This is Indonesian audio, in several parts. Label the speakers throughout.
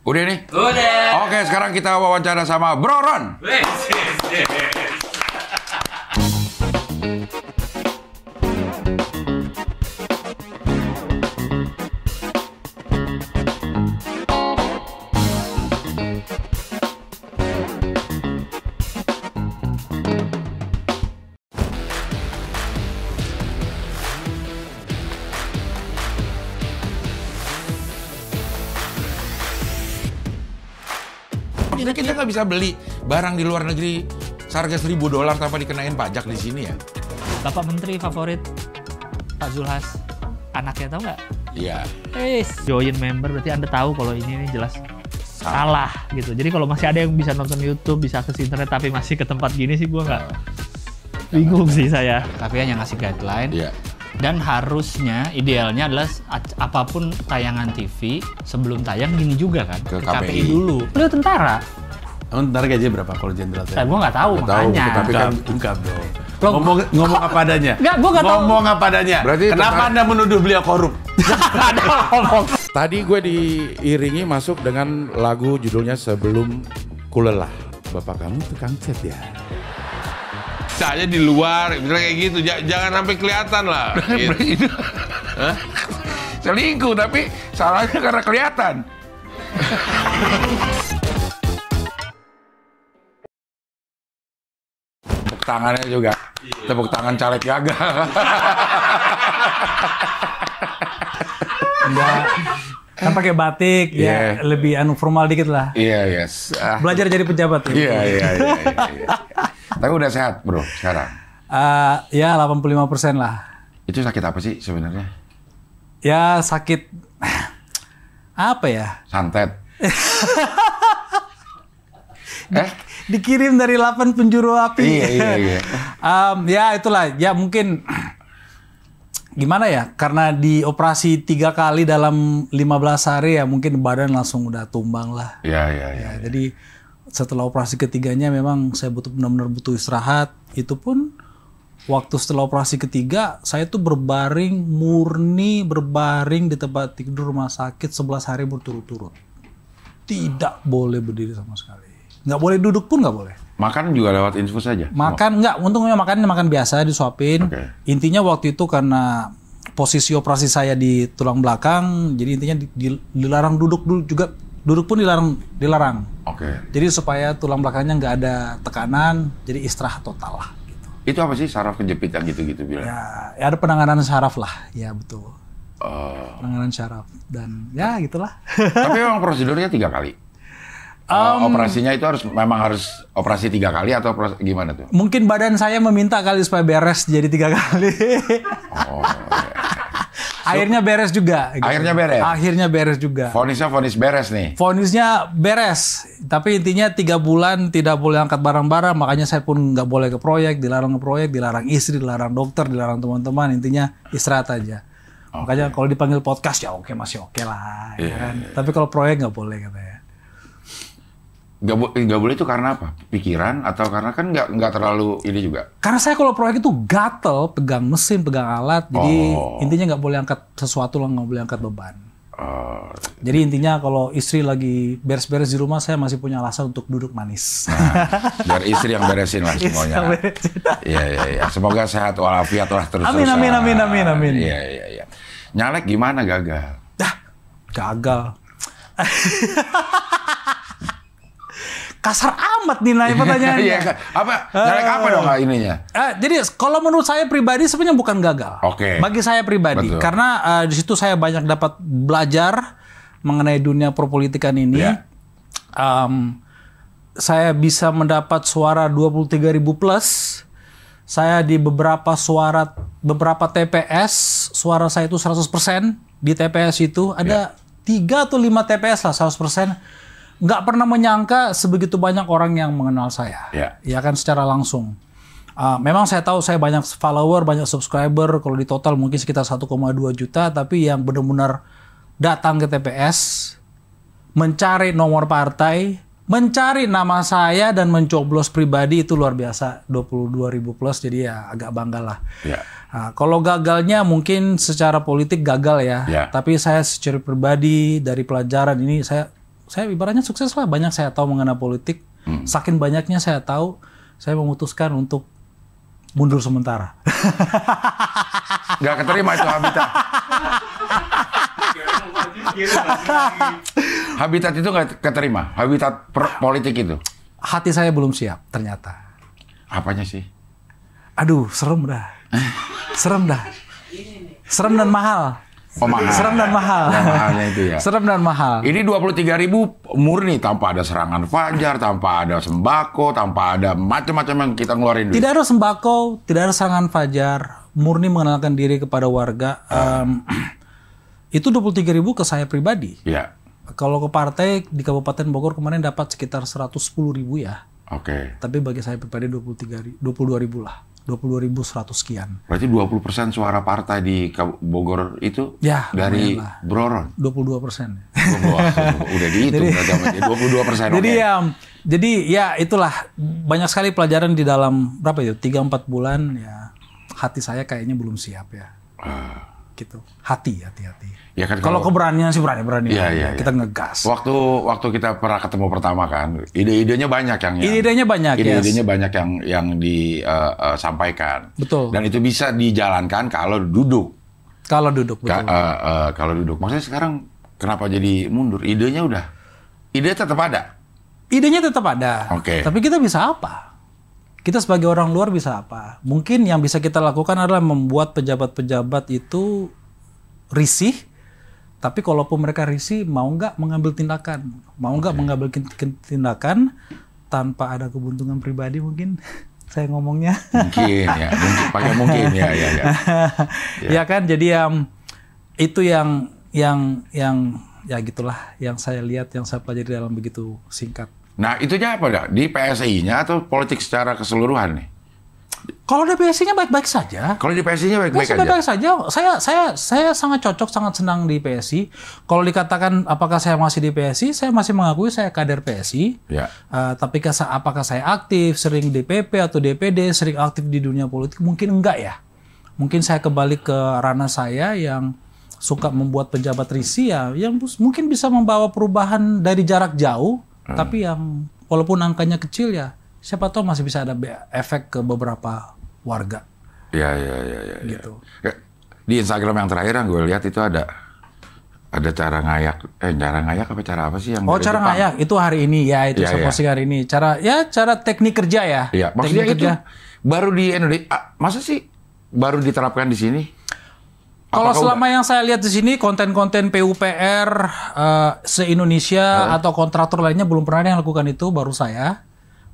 Speaker 1: Udah nih?
Speaker 2: Udah.
Speaker 1: Oke, sekarang kita wawancara sama Bro Ron. Jadi kita nggak bisa beli barang di luar negeri seharga $1.000 tanpa dikenain pajak di sini ya?
Speaker 3: Bapak Menteri favorit Pak Zulhas, anaknya tahu nggak?
Speaker 1: Iya.
Speaker 3: Join member berarti Anda tahu kalau ini jelas salah gitu. Jadi kalau masih ada yang bisa nonton YouTube, bisa akses internet tapi masih ke tempat gini sih gua nggak bingung sih saya. Tapi hanya ngasih guideline.
Speaker 1: Iya.
Speaker 3: Dan harusnya idealnya adalah apapun tayangan TV sebelum tayang gini juga kan
Speaker 1: Ke
Speaker 3: ke
Speaker 1: KPI
Speaker 3: KPI dulu. Beliau tentara.
Speaker 4: Ntar gajinya berapa kalau jenderal?
Speaker 3: Saya gua nggak tahu makanya.
Speaker 1: tapi kan
Speaker 4: Ungkap dong. Ngomong apa adanya.
Speaker 3: Nggak, gua nggak tahu.
Speaker 4: Ngomong apa adanya.
Speaker 1: Berarti
Speaker 4: kenapa Anda menuduh beliau korup?
Speaker 1: Tadi gue diiringi masuk dengan lagu judulnya Sebelum Kulelah. Bapak kamu tukang cat ya?
Speaker 2: Saya di luar, misalnya kayak gitu, jangan sampai kelihatan lah. Gitu.
Speaker 1: Selingkuh, tapi salahnya karena kelihatan. Tepuk tangannya juga. Tepuk tangan caleg gagal.
Speaker 5: Enggak. Kan pakai batik
Speaker 1: Yeah.
Speaker 5: ya lebih formal dikit lah.
Speaker 1: Iya, yes.
Speaker 5: Belajar jadi pejabat.
Speaker 1: Iya. Tapi udah sehat, Bro, sekarang.
Speaker 5: Ya 85% lah.
Speaker 1: Itu sakit apa sih sebenarnya?
Speaker 5: Ya sakit apa ya?
Speaker 1: Santet.
Speaker 5: Dikirim dari 8 penjuru api.
Speaker 1: Iya.
Speaker 5: Ya itulah. Ya mungkin gimana ya? Karena dioperasi 3 kali dalam 15 hari ya mungkin badan langsung udah tumbang lah.
Speaker 1: Iya.
Speaker 5: Jadi setelah operasi ketiganya memang saya benar-benar butuh istirahat. Itu pun waktu setelah operasi ketiga saya tuh berbaring di tempat tidur rumah sakit 11 hari berturut-turut. Tidak boleh berdiri sama sekali. Nggak boleh duduk pun nggak boleh.
Speaker 1: Makan juga lewat infus saja?
Speaker 5: Makan nggak, untungnya makan biasa disuapin.
Speaker 1: Oke.
Speaker 5: Intinya waktu itu karena posisi operasi saya di tulang belakang, jadi intinya dilarang duduk dulu juga. Duduk pun dilarang.
Speaker 1: Oke.
Speaker 5: Jadi supaya tulang belakangnya nggak ada tekanan, jadi istirahat total lah. Gitu.
Speaker 1: Itu apa sih saraf kejepitan gitu-gitu bilang?
Speaker 5: Ya ada penanganan saraf lah, ya betul. Penanganan saraf dan ya gitulah.
Speaker 1: Tapi memang prosedurnya 3 kali. Operasinya itu memang harus operasi 3 kali atau gimana tuh?
Speaker 5: Mungkin badan saya meminta kali supaya beres jadi 3 kali. Akhirnya beres juga. Gitu. Akhirnya beres juga.
Speaker 1: Vonis beres nih?
Speaker 5: Vonisnya beres, tapi intinya 3 bulan tidak boleh angkat barang-barang, makanya saya pun nggak boleh ke proyek, dilarang istri, dilarang dokter, dilarang teman-teman, intinya istirahat aja. Makanya kalau dipanggil podcast ya masih oke lah, ya kan? Tapi kalau proyek nggak boleh katanya.
Speaker 1: Nggak boleh itu karena apa? Pikiran atau karena kan nggak terlalu ini juga?
Speaker 5: Karena saya kalau proyek itu gatel, pegang mesin, pegang alat, jadi intinya nggak boleh angkat sesuatu lah, nggak boleh angkat beban. Jadi intinya kalau istri lagi beres-beres di rumah, saya masih punya alasan untuk duduk manis.
Speaker 1: Nah, biar istri yang beresin lah semuanya. Iya. Semoga sehat walafiat lah terus.
Speaker 5: Amin.
Speaker 1: Iya. Nyalek gimana gagal?
Speaker 5: Gagal. Kasar amat nih nanya pertanyaannya.
Speaker 1: Iya, nyalek apa dong ininya?
Speaker 5: Jadi kalau menurut saya pribadi sebenarnya bukan gagal.
Speaker 1: Oke.
Speaker 5: Bagi saya pribadi,
Speaker 1: Betul.
Speaker 5: karena di situ saya banyak dapat belajar mengenai dunia perpolitikan ini.
Speaker 1: Ya.
Speaker 5: Saya bisa mendapat suara 23.000 plus. Saya di beberapa TPS, suara saya itu 100%. Di TPS itu ada 3 atau 5 TPS lah 100%. Nggak pernah menyangka sebegitu banyak orang yang mengenal saya. Ya kan secara langsung. Memang saya tahu saya banyak follower, banyak subscriber. Kalau di total mungkin sekitar 1,2 juta. Tapi yang benar-benar datang ke TPS, mencari nomor partai, mencari nama saya dan mencoblos pribadi itu luar biasa. 22.000 plus, jadi ya agak bangga lah. Kalau gagalnya mungkin secara politik gagal ya. Tapi saya secara pribadi dari pelajaran ini saya saya ibaratnya sukses lah. Banyak saya tahu mengenai politik. Saking banyaknya saya tahu, saya memutuskan untuk mundur sementara.
Speaker 1: Nggak keterima itu habitat. Habitat itu nggak keterima, habitat politik itu.
Speaker 5: Hati saya belum siap ternyata.
Speaker 1: Apanya sih?
Speaker 5: Aduh, serem dah. Serem dah. Serem dan mahal.
Speaker 1: Oh, mahal.
Speaker 5: Serem dan mahal.
Speaker 1: Ya, mahalnya itu ya.
Speaker 5: Serem dan mahal.
Speaker 1: Ini 23.000 murni tanpa ada serangan fajar, tanpa ada sembako, tanpa ada macam-macam yang kita ngeluarin duit.
Speaker 5: Tidak ada sembako, tidak ada serangan fajar, murni mengenalkan diri kepada warga. Itu 23.000 ke saya pribadi.
Speaker 1: Ya.
Speaker 5: Kalau ke partai di Kabupaten Bogor kemarin dapat sekitar 110.000 ya.
Speaker 1: Oke.
Speaker 5: Tapi bagi saya pribadi 22.000 lah. 22.100 sekian.
Speaker 1: Berarti 20% suara partai di Bogor itu
Speaker 5: Ya,
Speaker 1: dari
Speaker 5: lumayan lah.
Speaker 1: Broron.
Speaker 5: 22%.
Speaker 1: Udah dihitung berarti 22%.
Speaker 5: Jadi
Speaker 1: oke.
Speaker 5: jadi ya itulah banyak sekali pelajaran di dalam berapa itu 3-4 bulan ya. Hati saya kayaknya belum siap ya. Gitu. Hati.
Speaker 1: Ya kan
Speaker 5: Kalau keberanian sih berani.
Speaker 1: Iya.
Speaker 5: Kita ngegas.
Speaker 1: Waktu kita pernah ketemu pertama kan, ide-idenya banyak yang
Speaker 5: Ide-idenya banyak,
Speaker 1: ide-idenya banyak yang disampaikan.
Speaker 5: Betul.
Speaker 1: Dan itu bisa dijalankan kalau duduk.
Speaker 5: Kalau duduk betul.
Speaker 1: Kalau duduk. Maksudnya sekarang kenapa jadi mundur? Ide tetap ada.
Speaker 5: Idenya tetap ada.
Speaker 1: Oke.
Speaker 5: Tapi kita bisa apa? Kita sebagai orang luar bisa apa? Mungkin yang bisa kita lakukan adalah membuat pejabat-pejabat itu risih. Tapi kalaupun mereka risih, mau nggak mengambil tindakan? Mau nggak mengambil tindakan tanpa ada keuntungan pribadi mungkin? Saya ngomongnya.
Speaker 1: Mungkin ya. Pakai mungkin ya.
Speaker 5: Ya kan, jadi itu yang ya gitulah yang saya lihat, yang saya pelajari dalam begitu singkat.
Speaker 1: Nah, itunya apa dah? Di PSI-nya atau politik secara keseluruhan nih?
Speaker 5: Kalau di PSI-nya baik-baik saja.
Speaker 1: Kalau di PSI-nya baik-baik aja?
Speaker 5: Baik-baik saja. Saya sangat cocok, sangat senang di PSI. Kalau dikatakan apakah saya masih di PSI, saya masih mengakui saya kader PSI.
Speaker 1: Ya.
Speaker 5: Tapi apakah saya aktif, sering DPP atau DPD, sering aktif di dunia politik? Mungkin enggak ya. Mungkin saya kembali ke ranah saya yang suka membuat pejabat risih ya, yang mungkin bisa membawa perubahan dari jarak jauh, tapi yang walaupun angkanya kecil ya, siapa tahu masih bisa ada efek ke beberapa warga.
Speaker 1: Ya.
Speaker 5: Gitu.
Speaker 1: Di Instagram yang terakhir yang gue lihat itu ada cara ngayak. Cara ngayak apa cara apa sih yang?
Speaker 5: Oh, cara ngayak itu hari ini ya, itu saya posting hari ini. Cara teknik kerja ya.
Speaker 1: Iya, maksudnya
Speaker 5: teknik
Speaker 1: itu baru di Indonesia. Masa sih baru diterapkan di sini?
Speaker 5: Kalau selama yang saya lihat di sini konten-konten PUPR se-Indonesia atau kontraktor lainnya belum pernah ada yang lakukan itu, baru saya.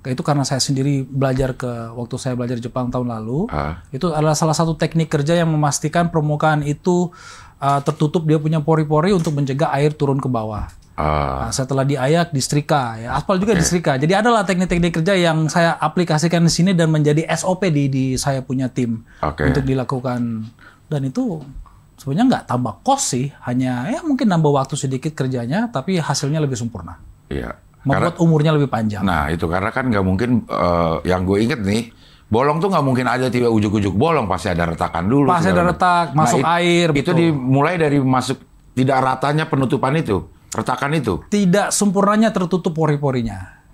Speaker 5: Itu karena saya sendiri belajar waktu saya belajar di Jepang tahun lalu. Itu adalah salah satu teknik kerja yang memastikan permukaan itu tertutup, dia punya pori-pori untuk mencegah air turun ke bawah. Setelah diayak, disetrika, ya aspal juga disetrika. Jadi adalah teknik-teknik kerja yang saya aplikasikan di sini dan menjadi SOP di saya punya tim untuk dilakukan. Dan itu sebenarnya nggak tambah kos sih, hanya ya mungkin nambah waktu sedikit kerjanya, tapi hasilnya lebih sempurna.
Speaker 1: Iya.
Speaker 5: Membuat umurnya lebih panjang.
Speaker 1: Nah itu karena kan nggak mungkin, yang gue inget nih, bolong tuh nggak mungkin aja tiba ujuk-ujuk bolong, pasti ada retakan dulu.
Speaker 5: Pasti ada retak, masuk air.
Speaker 1: Itu dimulai dari masuk tidak ratanya penutupan itu, retakan itu.
Speaker 5: Tidak sempurnanya tertutup pori-porinya.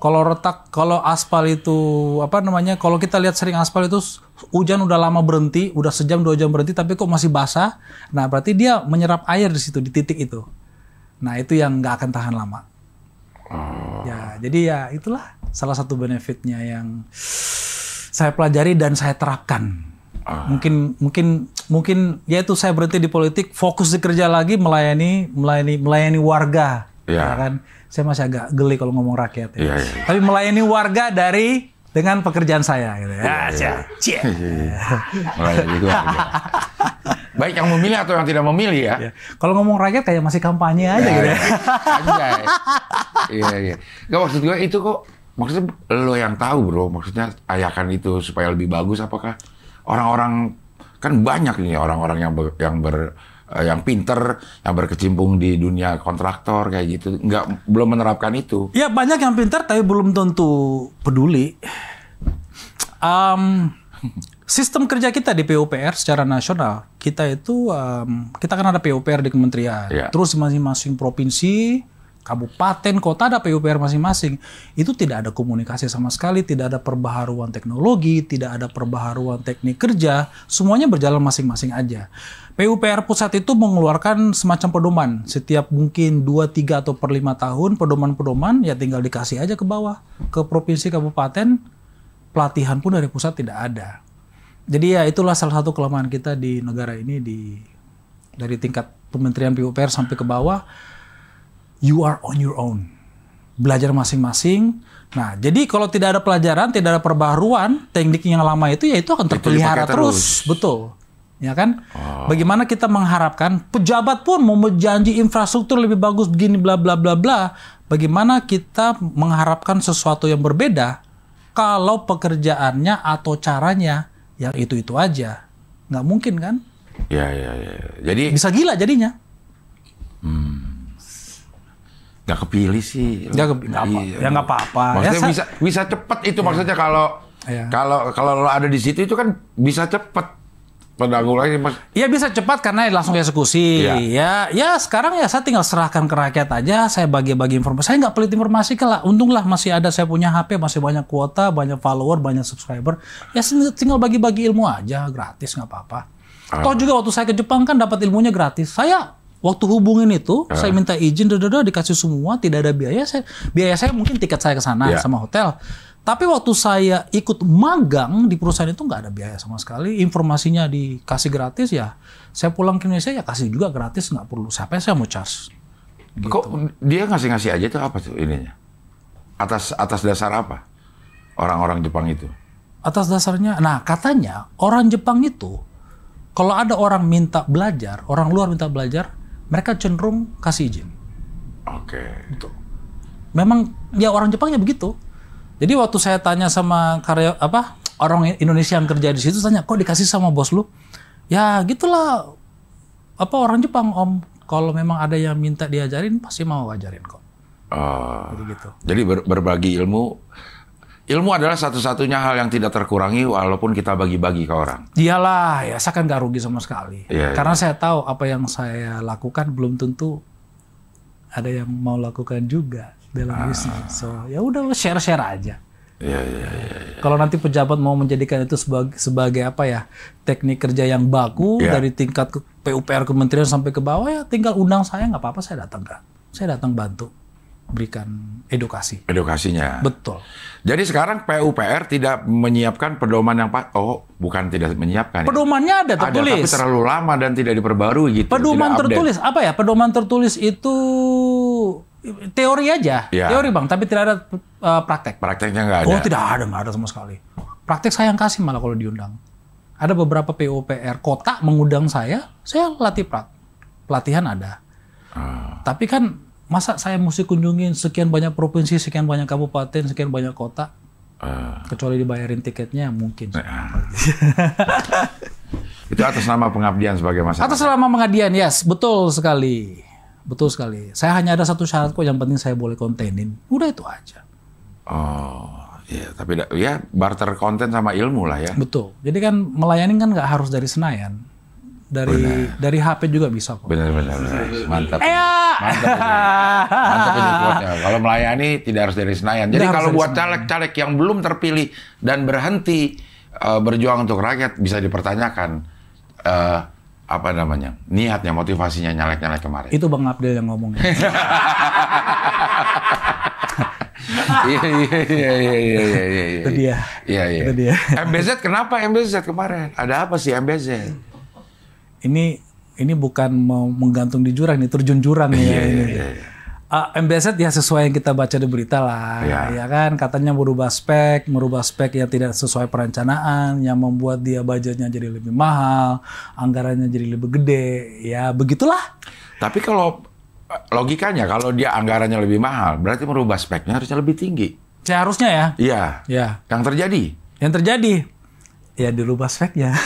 Speaker 5: Kalau aspal itu kalau kita lihat sering aspal itu hujan udah lama berhenti, udah sejam 2 jam berhenti, tapi kok masih basah. Nah berarti dia menyerap air di situ, di titik itu. Nah itu yang nggak akan tahan lama. Ya jadi ya itulah salah satu benefitnya yang saya pelajari dan saya terapkan. Mungkin ya itu saya berhenti di politik, fokus di kerja lagi, melayani warga. Ya kan? Saya masih agak geli kalau ngomong rakyat ya. Tapi melayani warga dengan pekerjaan saya gitu.
Speaker 1: Melayani warga. Baik yang memilih atau yang tidak memilih ya.
Speaker 5: Kalau ngomong rakyat kayak masih kampanye aja gitu ya.
Speaker 1: Iya. Gak, maksud gue itu kok, maksudnya lo yang tahu bro, maksudnya ayakan itu supaya lebih bagus, apakah orang-orang, kan banyak nih orang-orang yang pinter, yang berkecimpung di dunia kontraktor kayak gitu, belum menerapkan itu. Ya
Speaker 5: banyak yang pinter tapi belum tentu peduli. Sistem kerja kita di PUPR secara nasional, kita itu kita kan ada PUPR di kementerian, terus di masing-masing provinsi kabupaten, kota ada PUPR masing-masing. Itu tidak ada komunikasi sama sekali, tidak ada perbaharuan teknologi, tidak ada perbaharuan teknik kerja, semuanya berjalan masing-masing aja. PUPR pusat itu mengeluarkan semacam pedoman. Setiap mungkin 2, 3 atau per 5 tahun, pedoman-pedoman ya tinggal dikasih aja ke bawah, ke provinsi, kabupaten. Pelatihan pun dari pusat tidak ada. Jadi ya itulah salah satu kelemahan kita di negara ini, dari tingkat Kementerian PUPR sampai ke bawah, you are on your own. Belajar masing-masing. Nah, jadi kalau tidak ada pelajaran, tidak ada perbaharuan, teknik yang lama itu ya itu akan terpelihara terus. Betul. Ya kan? Bagaimana kita mengharapkan pejabat pun mau berjanji infrastruktur lebih bagus begini bla bla bla bla. Bagaimana kita mengharapkan sesuatu yang berbeda kalau pekerjaannya atau caranya yang itu-itu aja. Nggak mungkin kan?
Speaker 1: Ya. Jadi
Speaker 5: bisa gila jadinya.
Speaker 1: nggak kepilih sih.
Speaker 5: Nggak apa-apa.
Speaker 1: Maksudnya bisa cepet itu maksudnya kalau lo ada di situ itu kan bisa cepet penanggulangannya mas.
Speaker 5: Iya bisa cepat karena langsung eksekusi. Ya sekarang ya saya tinggal serahkan ke rakyat aja. Saya bagi-bagi informasi. Saya nggak pelit informasi lah. Untunglah masih ada saya punya HP, masih banyak kuota, banyak follower, banyak subscriber. Ya tinggal bagi-bagi ilmu aja gratis nggak apa-apa. Toh juga waktu saya ke Jepang kan dapat ilmunya gratis. Saya waktu hubungin itu, saya minta izin, dikasih semua, tidak ada biaya. Biaya saya mungkin tiket saya ke sana sama hotel. Tapi waktu saya ikut magang di perusahaan itu nggak ada biaya sama sekali. Informasinya dikasih gratis ya. Saya pulang ke Indonesia ya kasih juga gratis, nggak perlu. Siapa saya mau charge? Gitu.
Speaker 1: Kok dia ngasih aja tuh apa tuh ininya? Atas dasar apa? Orang-orang Jepang itu?
Speaker 5: Atas dasarnya, nah katanya orang Jepang itu kalau ada orang minta belajar, orang luar minta belajar, mereka cenderung kasih izin.
Speaker 1: Oke.
Speaker 5: Gitu. Memang ya orang Jepangnya begitu. Jadi waktu saya tanya sama orang Indonesia yang kerja di situ, tanya kok dikasih sama bos lu? Ya gitulah orang Jepang om. Kalau memang ada yang minta diajarin pasti mau ajarin kok. Jadi gitu. Jadi
Speaker 1: berbagi ilmu adalah satu-satunya hal yang tidak terkurangi walaupun kita bagi-bagi ke orang.
Speaker 5: Iyalah, ya saya kan gak rugi sama sekali. Karena saya tahu apa yang saya lakukan belum tentu ada yang mau lakukan juga dalam bisnis. So ya udah share aja.
Speaker 1: Iya.
Speaker 5: Kalau nanti pejabat mau menjadikan itu sebagai teknik kerja yang baku dari tingkat PUPR kementerian sampai ke bawah ya tinggal undang saya nggak apa-apa, saya datang kan. Saya datang bantu berikan edukasi.
Speaker 1: Edukasinya.
Speaker 5: Betul.
Speaker 1: Jadi sekarang PUPR tidak menyiapkan pedoman yang bukan tidak menyiapkan.
Speaker 5: Pedomannya ada tertulis.
Speaker 1: Ada, tapi terlalu lama dan tidak diperbarui gitu.
Speaker 5: Pedoman tertulis apa ya? Pedoman tertulis itu teori aja, teori bang, tapi tidak ada praktek.
Speaker 1: Prakteknya nggak ada.
Speaker 5: Oh tidak ada sama sekali. Praktek saya yang kasih malah kalau diundang. Ada beberapa PUPR kota mengundang saya latih pelatihan ada. Tapi kan masa saya mesti kunjungin sekian banyak provinsi, sekian banyak kabupaten, sekian banyak kota, kecuali dibayarin tiketnya mungkin.
Speaker 1: Itu atas nama pengabdian sebagai masyarakat.
Speaker 5: Atas nama pengabdian, yes, betul sekali. Betul sekali. Saya hanya ada satu syarat kok, yang penting saya boleh kontenin. Udah itu aja.
Speaker 1: Iya. Tapi ya barter konten sama ilmu lah ya.
Speaker 5: Betul. Jadi kan melayani kan nggak harus dari Senayan. Dari HP juga bisa kok.
Speaker 1: Benar. Mantap. Mantap ini quote-nya. Kalau melayani tidak harus dari Senayan. Jadi kalau buat caleg-caleg yang belum terpilih dan berhenti berjuang untuk rakyat bisa dipertanyakan niatnya, motivasinya nyalek-nyalek kemarin.
Speaker 5: Itu Bang Abdel yang ngomong.
Speaker 1: Iya.
Speaker 5: Itu dia.
Speaker 1: Itu dia. MBZ kenapa MBZ kemarin? Ada apa sih MBZ?
Speaker 5: Ini bukan mau menggantung di jurang, ini terjun jurang ya. MBZ ya sesuai yang kita baca di berita lah, ya kan katanya merubah spek yang tidak sesuai perencanaan, yang membuat dia budgetnya jadi lebih mahal, anggarannya jadi lebih gede, ya begitulah. Tapi kalau logikanya kalau dia anggarannya lebih mahal, berarti merubah speknya harusnya lebih tinggi. Seharusnya ya. Iya. Yang terjadi ya dirubah speknya.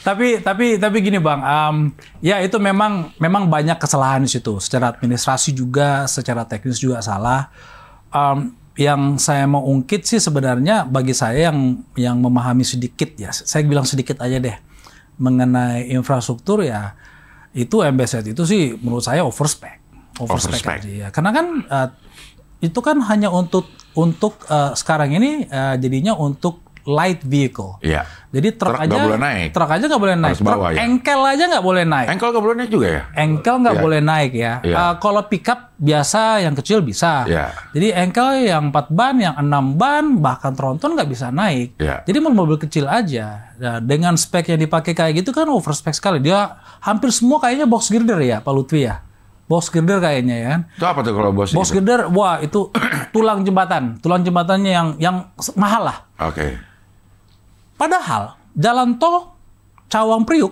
Speaker 5: Tapi gini Bang, ya itu memang banyak kesalahan di situ. Secara administrasi juga, secara teknis juga salah. Yang saya mau ungkit sih sebenarnya bagi saya yang memahami sedikit ya, saya bilang sedikit aja deh mengenai infrastruktur ya Itu MBZ itu sih menurut saya overspec
Speaker 1: Overspec.
Speaker 5: aja ya. Karena kan itu kan hanya untuk sekarang ini jadinya untuk light vehicle.
Speaker 1: Iya.
Speaker 5: Jadi truk
Speaker 1: Truk
Speaker 5: aja
Speaker 1: nggak boleh naik.
Speaker 5: Truk aja nggak boleh naik.
Speaker 1: Harus bawa, ya?
Speaker 5: Engkel aja nggak boleh naik.
Speaker 1: Engkel nggak boleh naik juga ya?
Speaker 5: Engkel nggak
Speaker 1: Iya.
Speaker 5: boleh naik ya.
Speaker 1: Iya.
Speaker 5: Kalau pickup biasa yang kecil bisa.
Speaker 1: Iya.
Speaker 5: Jadi engkel yang 4 ban, yang 6 ban, bahkan tronton nggak bisa naik.
Speaker 1: Iya.
Speaker 5: Jadi mobil kecil aja. Nah, dengan spek yang dipakai kayak gitu kan overspec sekali. Dia hampir semua kayaknya box girder ya, Pak Lutfi ya. Box girder kayaknya ya.
Speaker 1: Itu apa tuh kalau bos?
Speaker 5: Box
Speaker 1: itu?
Speaker 5: girder, wah itu tulang jembatannya yang mahal lah.
Speaker 1: Oke.
Speaker 5: Padahal jalan tol Cawang Priuk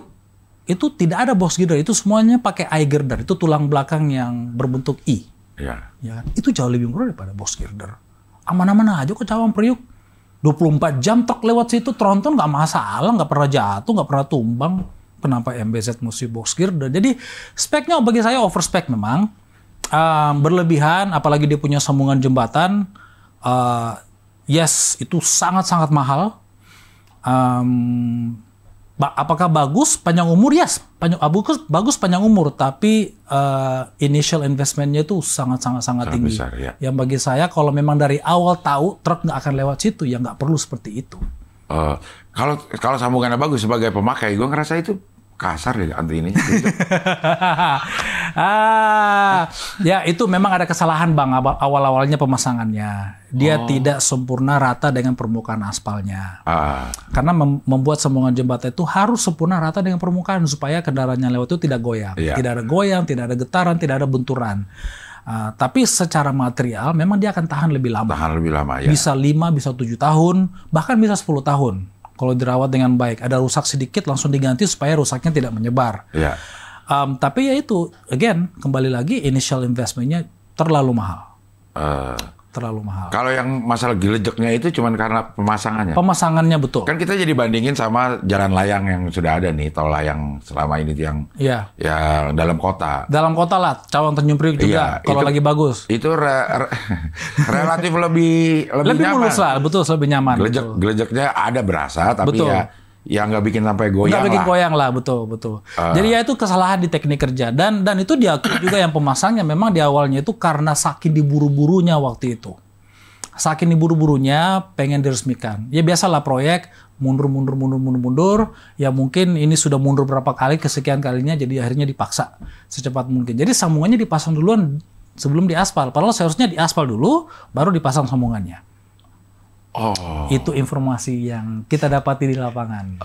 Speaker 5: itu tidak ada box girder, itu semuanya pakai eye girder, itu tulang belakang yang berbentuk I.
Speaker 1: Iya.
Speaker 5: Ya, itu jauh lebih murah daripada box girder. Aman-aman aja kok Cawang Priuk. 24 jam truk lewat situ, tronton nggak masalah, nggak pernah jatuh, nggak pernah tumbang. Kenapa MBZ mesti box girder? Jadi speknya bagi saya overspec memang. Berlebihan, apalagi dia punya sambungan jembatan. Yes, itu sangat-sangat mahal. Apakah bagus panjang umur? Yes, bagus panjang umur, tapi initial investmentnya itu sangat tinggi.
Speaker 1: besar, ya.
Speaker 5: Yang bagi saya kalau memang dari awal tahu truk nggak akan lewat situ, ya nggak perlu seperti itu.
Speaker 1: Kalau sambungannya bagus sebagai pemakai, gue ngerasa itu kasar deh anti ini.
Speaker 5: Ya itu memang ada kesalahan Bang awal-awalnya pemasangannya. Dia tidak sempurna rata dengan permukaan aspalnya. Karena membuat sambungan jembatan itu harus sempurna rata dengan permukaan supaya kendaraan yang lewat itu tidak goyang.
Speaker 1: Iya.
Speaker 5: Tidak ada goyang, tidak ada getaran, tidak ada benturan. Tapi secara material memang dia akan tahan lebih lama.
Speaker 1: Tahan lebih lama ya.
Speaker 5: Bisa 5, bisa 7 tahun, bahkan bisa 10 tahun. Kalau dirawat dengan baik, ada rusak sedikit langsung diganti supaya rusaknya tidak menyebar.
Speaker 1: Iya.
Speaker 5: Tapi ya itu, again, kembali lagi initial investmentnya terlalu mahal. Terlalu mahal.
Speaker 1: Kalau yang masalah gelejeknya itu cuman karena pemasangannya.
Speaker 5: Pemasangannya betul.
Speaker 1: Kan kita jadi bandingin sama jalan layang yang sudah ada nih, tol layang selama ini yang
Speaker 5: Iya.
Speaker 1: yang dalam kota.
Speaker 5: Dalam kota lah, Cawang Tanjung Priuk juga,
Speaker 1: Iya,
Speaker 5: kalau
Speaker 1: itu-
Speaker 5: lagi bagus.
Speaker 1: Itu relatif lebih
Speaker 5: Lebih
Speaker 1: nyaman.
Speaker 5: mulus lah, betul, lebih nyaman. betul.
Speaker 1: Gelejeknya ada berasa, tapi
Speaker 5: Betul.
Speaker 1: ya nggak bikin sampai goyang
Speaker 5: Nggak bikin
Speaker 1: lah.
Speaker 5: goyang lah, betul. Jadi ya itu kesalahan di teknik kerja dan itu diakui juga yang pemasangnya memang di awalnya itu karena saking diburu-burunya waktu itu. Saking diburu-burunya pengen diresmikan. Ya biasalah proyek mundur. Ya mungkin ini sudah mundur berapa kali kesekian kalinya jadi akhirnya dipaksa secepat mungkin. Jadi sambungannya dipasang duluan sebelum diaspal. Padahal seharusnya diaspal dulu baru dipasang sambungannya.
Speaker 1: Oh.
Speaker 5: Itu informasi yang kita dapati di lapangan.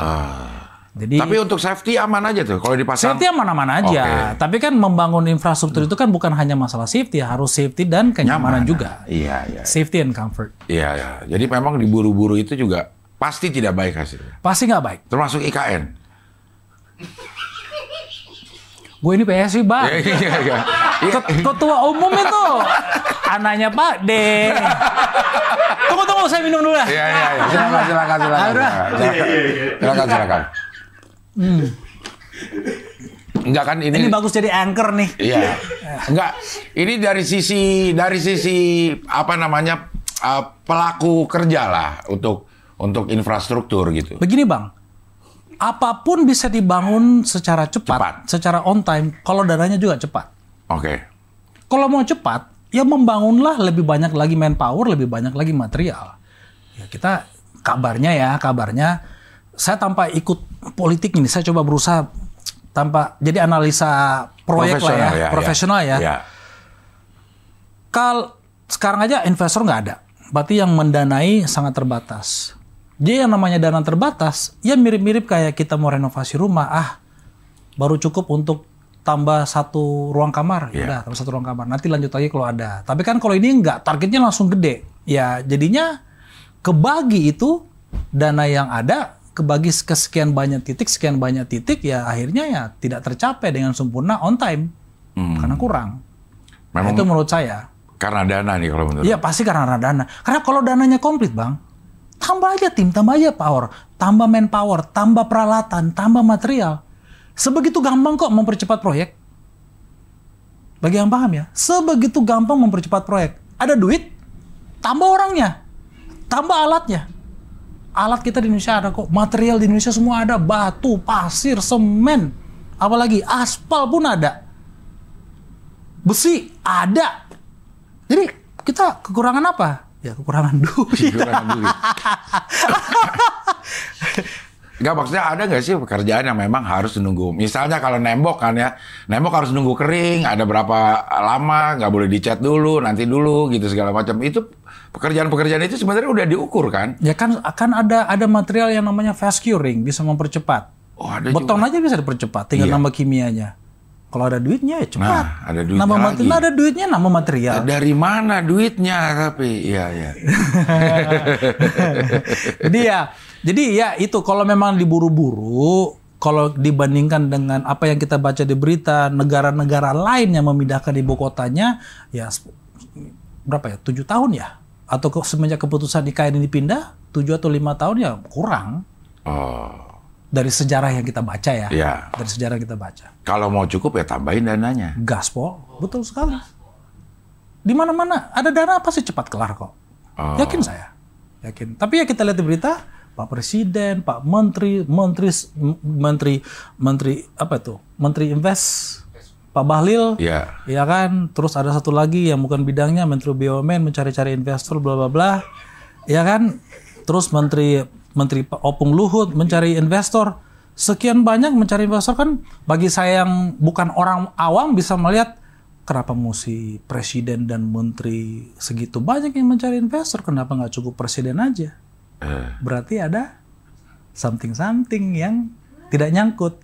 Speaker 5: Jadi
Speaker 1: Tapi untuk safety aman aja tuh kalau dipasang.
Speaker 5: safety aman-aman aja.
Speaker 1: Oke.
Speaker 5: Tapi kan membangun infrastruktur itu kan bukan hanya masalah safety, harus safety dan kenyamanan
Speaker 1: Nyaman.
Speaker 5: juga.
Speaker 1: Iya.
Speaker 5: Safety and comfort.
Speaker 1: Iya. Jadi memang diburu-buru itu juga pasti tidak baik hasilnya.
Speaker 5: Pasti nggak baik.
Speaker 1: Termasuk IKN.
Speaker 5: Gue ini PSI, Bang.
Speaker 1: Iya.
Speaker 5: Ketua umum itu anaknya Pak D. Tunggu, saya minum dulu lah.
Speaker 1: Iya. Silakan. Enggak kan
Speaker 5: Ini bagus jadi anchor nih.
Speaker 1: Iya. Enggak. Ini dari sisi apa namanya pelaku kerja lah untuk infrastruktur gitu.
Speaker 5: Begini, Bang. Apapun bisa dibangun secara cepat, secara on time, kalau dananya juga cepat.
Speaker 1: Oke.
Speaker 5: Kalau mau cepat, ya membangunlah lebih banyak lagi manpower, lebih banyak lagi material. Ya kita kabarnya saya tanpa ikut politik ini, saya coba berusaha tanpa jadi analisa proyek lah ya, profesional ya. Sekarang aja investor nggak ada, berarti yang mendanai sangat terbatas. Jadi yang namanya dana terbatas, ya mirip-mirip kayak kita mau renovasi rumah, baru cukup untuk tambah 1 ruang kamar, ya udah tambah 1 ruang kamar. Nanti lanjut lagi kalau ada. Tapi kan kalau ini enggak, targetnya langsung gede. Ya jadinya kebagi itu dana yang ada, kebagi ke sekian banyak titik, ya akhirnya ya tidak tercapai dengan sempurna on time. Karena kurang.
Speaker 1: Memang
Speaker 5: Itu menurut saya.
Speaker 1: karena dana nih kalau menurut.
Speaker 5: Iya pasti karena dana. Karena kalau dananya komplit, Bang, tambah aja tim, tambah aja power, tambah manpower, tambah peralatan, tambah material. Sebegitu gampang kok mempercepat proyek. Bagi yang paham ya, sebegitu gampang mempercepat proyek. Ada duit, tambah orangnya, tambah alatnya. Alat kita di Indonesia ada kok, material di Indonesia semua ada, batu, pasir, semen, apalagi aspal pun ada, besi ada. Jadi kita kekurangan apa? Ya kekurangan duit.
Speaker 1: Kekurangan duit. Enggak, maksudnya ada nggak sih pekerjaan yang memang harus nunggu? Misalnya kalau nembok kan ya, nembok harus nunggu kering, ada berapa lama, nggak boleh dicat dulu, nanti dulu gitu segala macam. Itu pekerjaan-pekerjaan itu sebenarnya udah diukur kan?
Speaker 5: Ya kan akan ada material yang namanya fast curing, bisa mempercepat.
Speaker 1: Oh, ada
Speaker 5: Beton
Speaker 1: juga.
Speaker 5: aja bisa dipercepat, tinggal
Speaker 1: Iya.
Speaker 5: nambah kimianya. Kalau ada duitnya ya cepat.
Speaker 1: Nah, ada duitnya lagi.
Speaker 5: Ada duitnya nambah material.
Speaker 1: Dari mana duitnya tapi? Iya, iya.
Speaker 5: Jadi ya itu kalau memang diburu-buru, kalau dibandingkan dengan apa yang kita baca di berita negara-negara lain yang memindahkan ibu kotanya, ya berapa ya? 7 tahun ya? Atau semenjak keputusan IKN ini pindah 7 atau 5 tahun ya kurang.
Speaker 1: Oh,
Speaker 5: Dari sejarah yang kita baca ya.
Speaker 1: Iya.
Speaker 5: Dari sejarah yang kita baca.
Speaker 1: kalau mau cukup ya tambahin dananya.
Speaker 5: Gaspol, betul sekali. Di mana-mana ada dana pasti cepat kelar kok.
Speaker 1: Oh.
Speaker 5: Yakin saya. Yakin. Tapi ya kita lihat di berita, Pak Presiden, Pak Menteri apa itu? Menteri Invest, Pak Bahlil,
Speaker 1: Iya.
Speaker 5: ya kan. Terus ada satu lagi yang bukan bidangnya, Menteri BUMN mencari-cari investor, bla bla bla, ya kan. Terus Menteri Opung Luhut mencari investor. Sekian banyak mencari investor kan. Bagi saya yang bukan orang awam bisa melihat kenapa mesti presiden dan menteri segitu banyak yang mencari investor. Kenapa nggak cukup presiden aja? Berarti ada something yang tidak nyangkut.